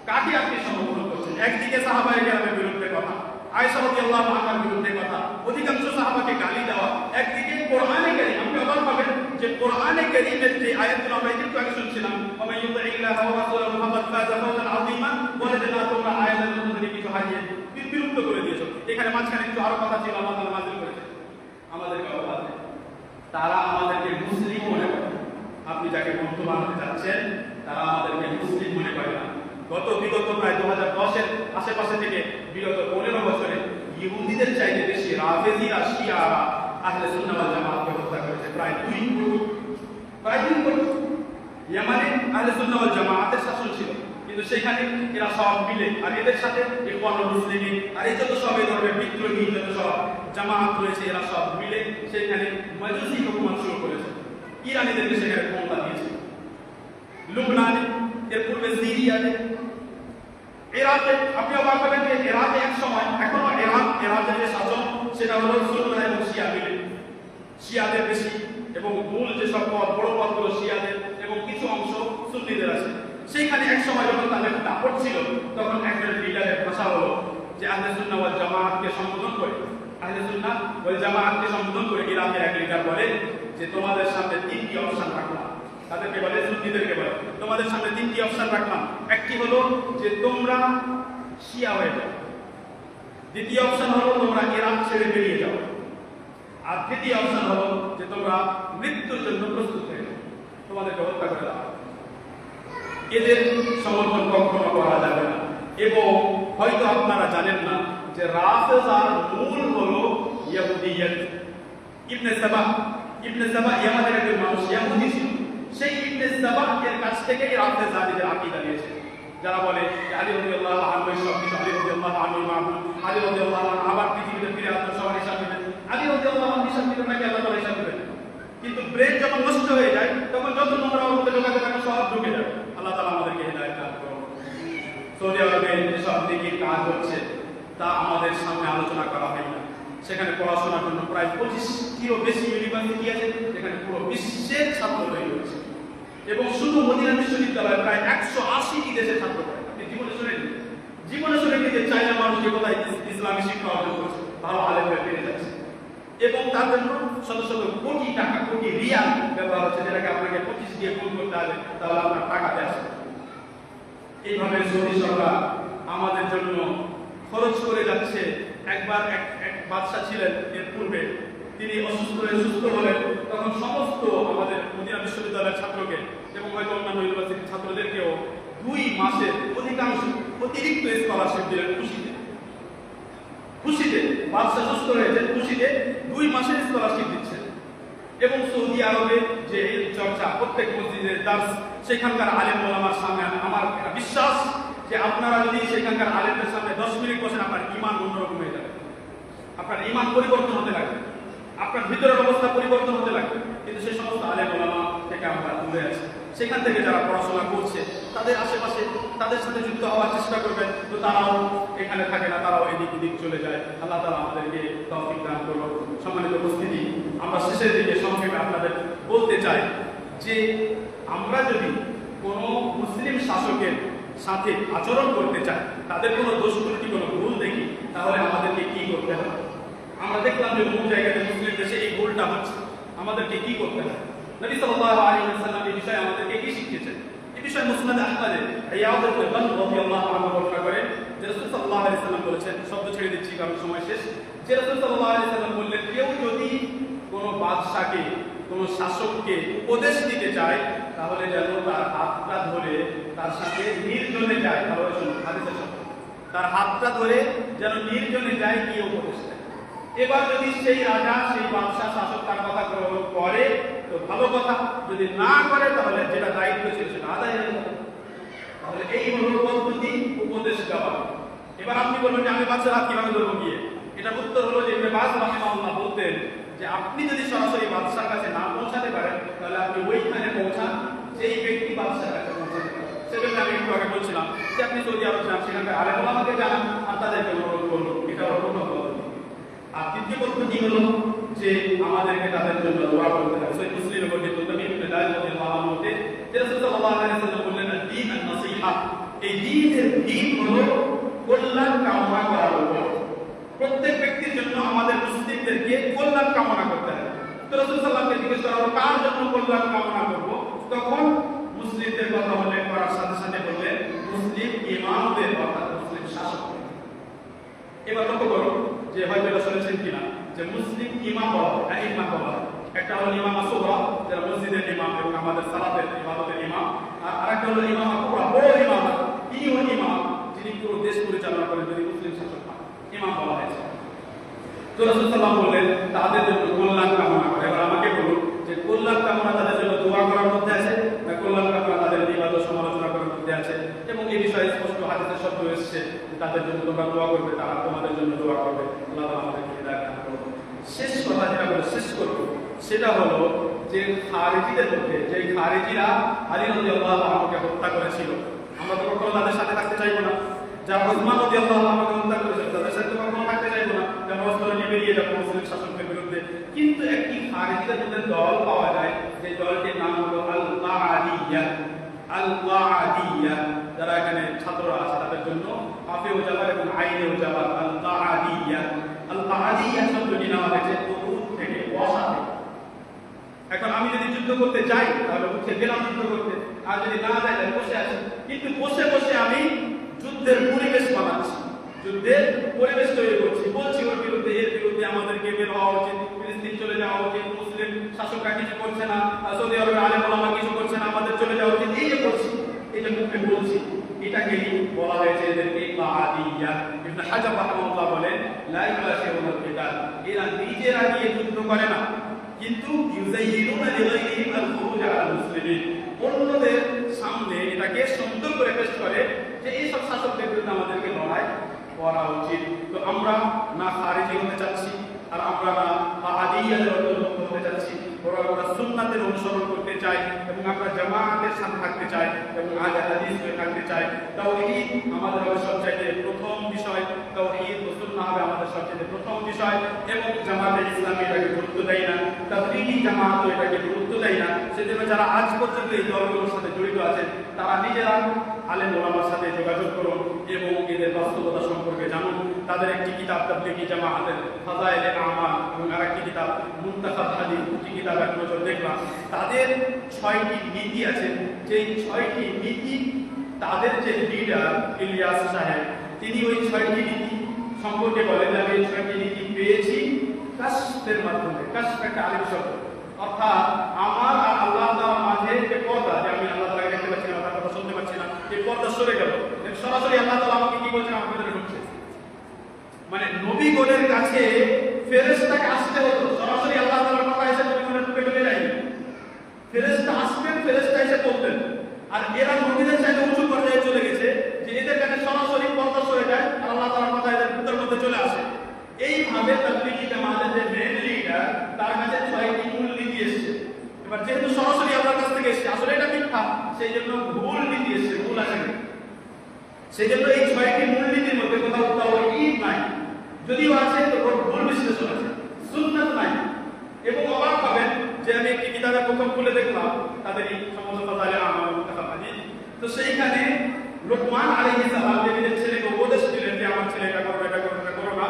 কাকে আপনি সমর্থন করছেন? একদিকে সাহাবায়ে কেরামের বিরুদ্ধে কথা, আয়েশা রাদিয়াল্লাহু আনহার বিরুদ্ধে কথা, অধিকাংশ সাহাবাকে গালি দেওয়া, একদিকে কোরআনে কারীম। আপনি অবাক হবেন যে কোরআনে কারীমের যে আয়াতগুলো আমরা একটু আগে শুনছিলাম, ওয়া মান ইউতিইল্লাহা ওয়া রাসূলাহু ফাকাদ ফাযা ফাওজান আযীমা, বলে যে না তোমরা আয়াতের মধ্যে থেকে কিছু হারিয়ে বিলুপ্ত করে দিয়েছো। এখানে মাঝখানে কিছু আরো কথা ছিল, আল্লাহ তাআলা নাযিল করেছে, আমাদেরকে অবাক করে। তারা আমাদেরকে মুসলিম মনে করে। আপনি যাকে বন্ধু বানাতে চাচ্ছেন তারা আমাদেরকে মুসলিম মনে করে না। বিগত প্রায় 2010-এর আশেপাশে থেকে বিগত 15 বছরে ইহুদিদের চাইতে বেশি রাফেজিরা শিয়ারা আহলে সুন্নাহ ওয়াল জামাতকে হত্যা করেছে। প্রায় 2 কোটি। ইয়েমেনে আহলে সুন্নাহ ওয়াল জামাতের শাসন ছিল, কিন্তু সেখানে এরা সব মিলে, আর এদের সাথে ইখওয়ান মুসলিমিন আর এই যত সব এই ধরনের বিদ্রোহী যত সব জামাত রয়েছে এরা সব মিলে সেখানে মাজুসি হুকুমত শুরু করেছে। ইরানিদেরকে সেখানে ক্ষমতা দিয়েছে, লুবনানে, এর পূর্বে সিরিয়াতে, ইরাকে। আপনি অবাক হবেন যে ইরাকে এক সময়, এখনো ইরাকের যে শাসন সেটা হলো সুন্নি এবং শিয়া মিলে, শিয়াদের বেশি এবং মূল যে সব বড় পদগুলো শিয়াদের এবং কিছু অংশ সুন্নিদের আছে। সেইখানে এক সময় যখন তাদের দাপট ছিল তখন একজন লিডারের ভাষা হলো যে আহলে সুন্নাহ ওয়াল জামাআতকে সম্বোধন করে, আহলে সুন্নাহ ওয়াল জামাআতকে সম্বোধন করে ইরাকের এক লিডার বলে যে তোমাদের সামনে তিনটি অপশন রাখলাম। তাদেরকে বলে, সুন্নিদেরকে বলে, তোমাদের সামনে তিনটি অপশন রাখলাম। একটি হলো যে তোমরা শিয়া হয়ে যাও, দ্বিতীয় অপশন হলো তোমরা ইরাক ছেড়ে বেরিয়ে যাও, আর তৃতীয় অপশন হলো যে তোমরা মৃত্যুর জন্য প্রস্তুত হয়ে যাও, তোমাদেরকে হত্যা করে দাও। এদের সমর্থন কখনো করা যাবে না। এবং হয়তো আপনারা জানেন না যে রাফেজার মূল হলো ইহুদিয়ত। ইবনে সাবা ইয়ামানের একজন মানুষ, ইহুদি ছিল। সেই ইবনে সাবা এর কাছ থেকে রাফেজা নিজের আকীদা নিয়েছে, যারা বলে আলী রাদিয়াল্লাহু আনহু সবকিছু, আলী রাদিয়াল্লাহু আনহু মাহবুব, আলী রাদিয়াল্লাহু আনহু আবার পৃথিবীতে ফিরে আসবেন, সবার হিসাব নেবেন, আলী রাদিয়াল্লাহু আনহু হিসাব নেবেন নাকি আল্লাহ তাআলা হিসাব নেবেন। কিন্তু ব্রেন যখন নষ্ট হয়ে যায় তখন যত নোংরা মধ্যে ঢোকাতে থাকে সব ঢুকে যায়। আল্লাহ তাআলা আমাদেরকে হেদায়েত দান করুন। সৌদি আরবে যেসব দিকের কাজ হচ্ছে তা আমাদের সামনে আলোচনা করা হয় না। সেখানে পড়াশোনার জন্য প্রায় 25টিরও বেশি ইউনিভার্সিটি আছে, যেখানে পুরো বিশ্বের ছাত্র তৈরি হয়েছে। এবং শুধু মদিনা বিশ্ববিদ্যালয়ে প্রায় 180টি দেশের ছাত্র পড়ে। আপনি জীবনে শুনেন যে চায়না মানুষ যে কোথায় ইসলামী শিক্ষা অর্জন করছে, ভালো আলেম হয়ে ফিরে যাচ্ছে। এবং তার জন্য শত শত কোটি টাকা, কোটি রিয়াল ব্যবহার হচ্ছে, যেটাকে আপনাকে 25 দিয়ে গুণ করতে হবে, তাহলে আপনার টাকাতে আসে। এইভাবে সৌদি সরকার আমাদের জন্য খরচ করে যাচ্ছে। একবার এক বাদশা ছিলেন এর পূর্বে, তিনি অসুস্থ হয়ে সুস্থ হলেন, তখন সমস্ত আমাদের মদিনা বিশ্ববিদ্যালয়ের ছাত্রকে এবং হয়তো অন্যান্য ইউনিভার্সিটির ছাত্রদেরকেও 2 মাসের অধিকাংশ অতিরিক্ত স্কলারশিপ দিলেন খুশিতে। বাদশা সুস্থ হয়েছে, খুশিতে 2 মাসের স্কলারশিপ দিচ্ছেন। এবং সৌদি আরবে যে এই চর্চা, প্রত্যেক মসজিদের দার্স, সেখানকার আলেম ওলামার সামনে আমার বিশ্বাস যে আপনারা যদি সেখানকার আলেমদের সামনে 10 মিনিট বসেন, আপনার ঈমান অন্যরকম হয়ে যাবে, আপনার ঈমান পরিবর্তন হতে লাগবে, আপনার ভিতরের অবস্থা পরিবর্তন হতে লাগবে। কিন্তু সেই সমস্ত আলেম ওলামা থেকে আমরা দূরে আছি। সেখান থেকে যারা পড়াশোনা করছে তাদের আশেপাশে তাদের সাথে যুক্ত হওয়ার চেষ্টা করবেন, তো তারাও এখানে থাকে না, তারাও এদিক ওদিক চলে যায়। আল্লাহ তাআলা আমাদেরকে তৌফিক দান করুন। সম্মানিত উপস্থিতি, আমরা শেষের দিকে সংক্ষেপে আপনাদের বলতে চাই যে আমরা যদি কোনো মুসলিম শাসকের সাথে আচরণ করতে চাই, তাদের কোনো দোষ ত্রুটি, কোনো ভুল দেখি, তাহলে আমাদেরকে কি করতে হবে? আমরা দেখলাম যে বহু জায়গাতে মুসলিম দেশে এই ভুলটা হচ্ছে, আমাদেরকে কি করতে হবে? নবী সাল্লাল্লাহু আলাইহি ওয়াসাল্লাম এই বিষয়ে আমাদেরকে কি শিখিয়েছেন? এই বিষয়ে মুসনাদ আহমদে ইয়াদ ইবনে রাদিয়াল্লাহু আনহু বর্ণনা করেন যে রাসূল সাল্লাল্লাহু আলাইহি ওয়াসাল্লাম বলেছেন, শব্দ ছেড়ে দিচ্ছি কারণ সময় শেষ, যে রাসূল সাল্লাল্লাহু আলাইহি ওয়াসাল্লাম বললেন, কেউ যদি কোনো বাদশাকে, কোনো শাসককে উপদেশ দিতে চায়, তাহলে যেন তার হাতটা ধরে তার সাথে নির্জনে যায়। তাহলে শুনুন হাদিসের শব্দ, তার হাতটা ধরে যেন নির্জনে যায়, গিয়ে উপদেশ দেয়। এবার যদি সেই রাজা, সেই বাদশা, শাসক তার কথা গ্রহণ করে তো ভালো কথা, যদি না করে তাহলে যেটা দায়িত্ব ছিল সেটা আদায় হয়ে যাবে। তাহলে এই হলো পদ্ধতি উপদেশ দেওয়া। এবার আপনি বলবেন যে আমি বাদশার হাত কিভাবে ধরবো গিয়ে? এটা উত্তর হলো যে ইবনে বাজ রাহিমাহুল্লাহ বলতেন যে আপনি যদি সরাসরি বাদশার কাছে না পৌঁছাতে পারেন, তাহলে আপনি ওইখানে পৌঁছান যেই ব্যক্তি বাদশার কাছে পৌঁছাতে পারে। সেজন্য আমি একটু আগে বলছিলাম যে আপনি সৌদি আরব যান, সেখানকার আলেম ওলামাকে জানান আর তাদেরকে অনুরোধ করুন, এটা হলো প্রথম পদ্ধতি। আর দ্বিতীয় পদ্ধতি হলো যে আমাদেরকে তাদের জন্য দোয়া করতে হবে। সহিহ মুসলিমে বর্ণিত নবী রাদিয়াল্লাহু আনহু যে রাসূল সাল্লাল্লাহু আলাইহি ওয়াসাল্লাম বললেন, দ্বীন আন-নাসিহা, এই দ্বীনের দ্বীন হলো কল্যাণ কামনা করার উপর। প্রত্যেক ব্যক্তির জন্য আমাদের মুসলিমদেরকে কল্যাণ কামনা করতে হবে। তো রাসূল সাল্লাল্লাহু আলাইহি ওয়াসাল্লাম জিজ্ঞেস করা হলো কার জন্য কল্যাণ কামনা করব? তখন মুসলিমদের কথা উল্লেখ করার সাথে সাথে বললেন মুসলিম ইমামদের, অর্থাৎ মুসলিম শাসক। এবার লক্ষ্য করো যে হয়তো এটা শুনেছেন কিনা যে মুসলিম ইমাম বলা হয়, ইমাম বলা হয়। একটা হলো ইমাম সুগরা, যারা মসজিদের ইমাম এবং আমাদের সালাতের ইবাদতের ইমাম, আর আরেকটা হলো ইমাম কুবরা, বড় ইমাম, তিনি হল ইমাম যিনি পুরো দেশ পরিচালনা করেন, যদি মুসলিম শাসক হয়, ইমাম বলা হয়েছে। তো রাসূল সাল্লাল্লাহু আলাইহি ওয়াসাল্লাম বললেন তাদের জন্য কল্যাণ কামনা করে। এবার আমাকে বলুন যে কল্যাণ কামনা তাদের জন্য দোয়া করার মধ্যে আছে না কল্যাণ কামনা তাদের ইবাদত সমালোচনা করার মধ্যে আছে? এবং এই তোমরা দোয়া করবে, তারা তোমাদের জন্য দোয়া করবে। আল্লাহ তাআলা আমাদেরকে হিদায়াত দান করুন। শেষ কথা যেটা বলে শেষ করব, সেটা হলো যে খারিজিদের মধ্যে, যে খারিজিরা আলী রাদিয়াল্লাহু আনহুকে হত্যা করেছিল, আমরা তো কখনো তাদের সাথে থাকতে চাইবো না। যারা ওসমান রাদিয়াল্লাহু আনহুকে হত্যা করেছিল তাদের সাথে কখনো থাকতে চাইবো না, যেন অস্ত্র নিয়ে বেরিয়ে যাবো মুসলিম শাসকের বিরুদ্ধে। কিন্তু একটি খারিজিদের মধ্যে দল পাওয়া যায়, যে দলটির নাম হলো আল কাআদিয়া। আল কাআদিয়া, যারা এখানে ছাত্ররা আছে তাদের জন্য হাফে ও জাবার এবং আইনে ও জাবার, আল কাআদিয়া। আল কাআদিয়া শব্দটি নেওয়া হয়েছে উহুদ থেকে, বসা থেকে। এখন আমি যদি যুদ্ধ করতে যাই তাহলে উঠে গেলাম যুদ্ধ করতে, আর যদি না যাই তাহলে বসে আছি। কিন্তু বসে বসে আমি যুদ্ধের পরিবেশ বানাচ্ছি, যুদ্ধের পরিবেশ তৈরি করছি, বলছি ওর বিরুদ্ধে, এর বিরুদ্ধে আমাদেরকে বের হওয়া উচিত, ফিলিস্তিন চলে যাওয়া উচিত, মুসলিম শাসকরা কিছু করছে না, সৌদি আরবের আলেম ওলামা কিছু করছে না, আমাদের চলে যাওয়া উচিত, এই যে করছি, এই যে মুখে বলছি, এটাকেই বলা হয়েছে এদেরকে কাআদিয়া। ইবনে হাজার রাহিমাহুল্লাহ বলেন লা ইউবাশিরুল কিতাল, এরা নিজেরা গিয়ে যুদ্ধ করে না, কিন্তু ইউযাইয়িনুনা লিগাইরিহিম আল খুরুজ আলাল মুসলিমিন, অন্যদের সামনে এটাকে সুন্দর করে পেশ করে যে এই সব শাসকদের বিরুদ্ধে আমাদেরকে লড়াই করা উচিত। তো আমরা না খারিজি হতে চাচ্ছি, আর আমরা না কাআদিয়াদের অন্তর্ভুক্ত হতে চাচ্ছি, বরং আমরা সুন্নাতের অনুসরণ করতে চাই এবং আমরা জামাতের সাথে থাকতে চাই এবং আহলে হাদিস হয়ে থাকতে চাই। তাওহীদ আমাদের হবে সবচেয়ে প্রথম বিষয়, তাওহীদ ও সুন্নাহ হবে আমাদের সবচেয়ে প্রথম বিষয়, এবং জামাতে ইসলামী এটাকে গুরুত্ব দেয় না, তাবলীগী জামাত এটাকে গুরুত্ব দেয় না। সেজন্য যারা আজ পর্যন্ত এই দলগুলোর সাথে জড়িত আছেন তারা নিজেরা আলেম ওলামার সাথে যোগাযোগ করুন এবং এদের বাস্তবতা সম্পর্কে জানুন। তাদের একটি কিতাব তাবলীগী জামাতের ফাযাইলে আমাল এবং আরেকটি কিতাব মুনতাখাব হাদিস, দুটি কিতাব এক নজর দেখলাম। তাদের 6টি নীতি আছে, যেই 6টি নীতি তাদের যে লিডার ইলিয়াস সাহেব, তিনি ওই 6টি নীতি সম্পর্কে বলেন, আমি এই 6টি নীতি পেয়েছি কাশফের মাধ্যমে। কাশফ একটা আরেক শব্দ, অর্থাৎ আমার আর আল্লাহ তাআলার মাঝে যে পর্দা, যে আমি আল্লাহ তাআলাকে দেখতে পাচ্ছি না, তার কথা শুনতে পাচ্ছি না, এই পর্দা সরে গেল, সরাসরি আল্লাহ তাআলা আমাকে কি বলছেন, আমার ভিতরে ঢুকছে। মানে নবীগণের কাছে ফেরেশতাকে আসতে হতো, সরাসরি আল্লাহ তাআলার কথা এসে নবীগণের ঢুকে ঢুকে যায়নি। ফেরেশতা আসবেন, ফেরেশতা এসে বলতেন। আর এরা নবীদের চাইতে উঁচু পর্যায়ে চলে গেছে যে এদের কাছে সরাসরি পর্দা সরে যায় আর আল্লাহ তাআলার কথা এদের ভিতর মধ্যে চলে আসে। এইভাবে তাবলীগী জামাতের যে মেন লিডার, তার কাছে 6টি মূল নীতি এসেছে। এবার যেহেতু সরাসরি আল্লাহর কাছ থেকে এসেছে, আসলে এটা মিথ্যা, সেই জন্য ভুল নীতি এসেছে, ভুল আসে। সেই জন্য এই 6টি মূল নীতির মধ্যে কোথাও তাওহীদ নাই, যদিও আছে তো ভুল বিশ্লেষণ আছে, সুন্নাত নাই। এবং অবাক হবেন যে আমি একটি কিতাবে প্রথম খুলে দেখলাম তাদেরই সমস্ত ফাযাইলে আমাল মুনতাখাব হাদিস, তো সেইখানে লোকমান আলাইহিস সালাম যে নিজের ছেলেকে উপদেশ দিলেন যে আমার ছেলে এটা করো, এটা করো, এটা করো না,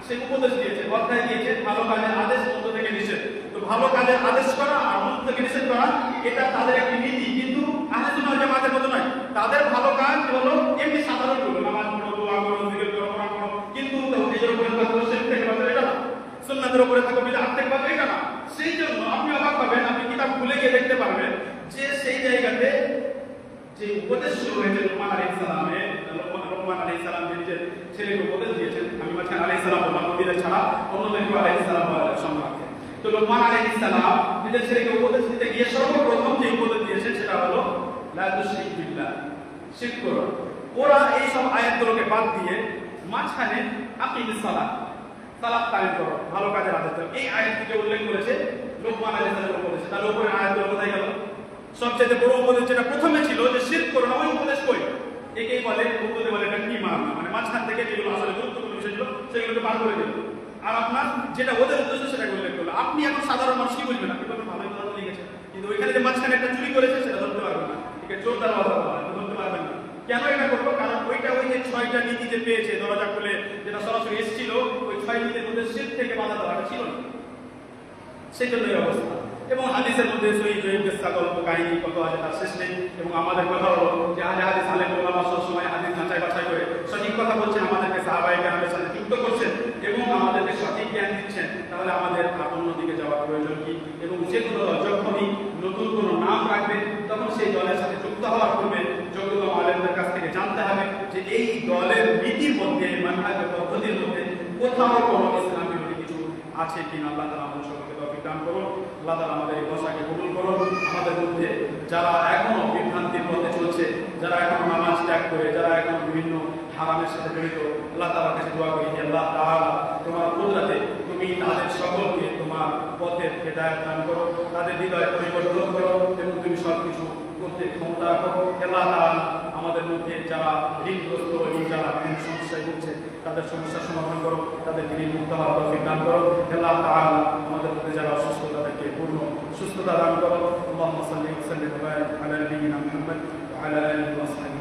সেই উপদেশ দিয়েছে, অধ্যায় দিয়েছে ভালো কাজের আদেশ, মন্দ থেকে নিষেধ। তো ভালো কাজের আদেশ করা আর মন্দ থেকে নিষেধ করা এটা তাদের একটি নীতি, কিন্তু আহলে সুন্নাহ ওয়াল জামাতের মতো নয়। তাদের ভালো কাজ হলো এমনি সাধারণ গুলো, নামাজ পড়ো, দোয়া করো, জিকির করো, কোরআন পড়ো, কিন্তু তাওহীদের উপরে থাকো, শিরক থেকে বাঁচো, এটা না। সুন্নাতের উপরে থাকো, বিদআত থেকে বাঁচো, এটা না। সেই জন্য আপনি অবাক হবেন, আপনি কিতাব খুলে গিয়ে দেখতে পারবেন যে সেই জায়গাতে যে উপদেশ শুরু হয়েছে লোকমান আলাইহিস সালামের, লোকমান আলাইহিস সালাম নিজের ছেলেকে উপদেশ দিয়েছেন। আমি মাঝখানে আলাইহিস সালাম বললাম, নবীদের ছাড়া অন্যদেরকে আলাইহিস সালাম বলার সম্পর্কে। তো লোকমান আলাইহিস সালাম নিজের ছেলেকে উপদেশ দিতে গিয়ে সর্বপ্রথম যে উপদেশ দিয়েছেন সেটা হলো লা তুশরিক বিল্লাহ, শিরক করো। ওরা এই সব আয়াতগুলোকে বাদ দিয়ে মাঝখানে আকিমিস সালাত, সালাত কায়েম করো, ভালো কাজের আদেশ দাও, এই আয়াতটিকে উল্লেখ করেছে লোকমান আলাইহিস সালামের উপদেশ। তার উপরে আয়াতগুলো কোথায় গেল? সবচেয়ে বড় উপদেশ যেটা প্রথমে ছিল যে শিরক করো না, ওই উপদেশ কই? একেই বলে উপদেশ, বলে এটা কি মানা, মানে মাঝখান থেকে যেগুলো আসলে গুরুত্বপূর্ণ বিষয় ছিল সেগুলোকে বার করে দিল, আর আপনার যেটা ওদের উদ্দেশ্য সেটা উল্লেখ করলো। আপনি এখন সাধারণ মানুষ কি বুঝবেন? আপনি বলবেন ভালোই কথা লিখেছে, কিন্তু ওইখানে যে মাঝখানে একটা চুরি করেছে সেটা ধরতে পারবেন না, ঠিক আছে, চোর দরওয়াজা বলা হয়, ধরতে পারবেন না। কেন এটা করবো? কারণ ওইটা ওই যে 6টা নীতি যে পেয়েছে দরজা খুলে, যেটা সরাসরি এসেছিল, ওই 6 নীতির মধ্যে শিরক থেকে বাধা দেওয়াটা ছিল না, সেই জন্য এই অবস্থা। এবং হাদিসের মধ্যে সহিহ কিসসা, গল্প কাহিনী কত আছে তার শেষ নেই। এবং আমাদের কথা হলো যে হাদিস আলেম ওলামা সবসময় হাদিস যাচাই বাছাই করে সঠিক কথা বলছেন, আমাদেরকে সাহাবায়ে কেরামের সাথে যুক্ত করছেন এবং আমাদেরকে সঠিক জ্ঞান দিচ্ছেন, তাহলে আমাদের অন্য দিকে যাওয়ার প্রয়োজন কি? এবং যে কোনো দল যখনই নতুন কোনো নাম রাখবে তখন সেই দলের সাথে যুক্ত হওয়ার পূর্বে যোগ্যতম আলেমদের কাছ থেকে জানতে হবে যে এই দলের নীতির মধ্যে, মানহাজের পদ্ধতির মধ্যে কোথাও কোনো ইসলামী কিছু আছে কিনা। আল্লাহ তাআলা আমাদের সকলকে তৌফিক দান করুন। আল্লাহ তাআলা আমাদের এই ভাষাকে কবুল করুন। আমাদের মধ্যে যারা এখনো বিভ্রান্তির পথে চলছে, যারা এখনো নামাজ ত্যাগ করে, যারা এখনো বিভিন্ন হারামের সাথে জড়িত। আল্লাহ তাআলার কাছে দোয়া করি, হে আল্লাহ তাআলা তোমার কুদরতে তুমি তাদের সকলকে তোমার পথের হেদায়েত দান করো, তাদের হৃদয় পরিবর্তন করো এবং তুমি সবকিছু করতে ক্ষমতা রাখো। হে আল্লাহ তাআলা আমাদের মধ্যে যারা ঋণগ্রস্ত এবং যারা বিভিন্ন সমস্যায় ভুগছে তাদের সমস্যার সমাধান করো, তাদেরকে ঋণ মুক্ত হওয়ার তৌফিক দান করো। হে আল্লাহ তাআলা আমাদের মধ্যে যারা অসুস্থ তাদেরকে পূর্ণ সুস্থতা দান করো। আল্লাহুম্মা সাল্লি ওয়া সাল্লিম ওয়া বারিক আলা নাবিয়িনা মুহাম্মদ ওয়া আলা আলিহি ওয়া সাহবিহি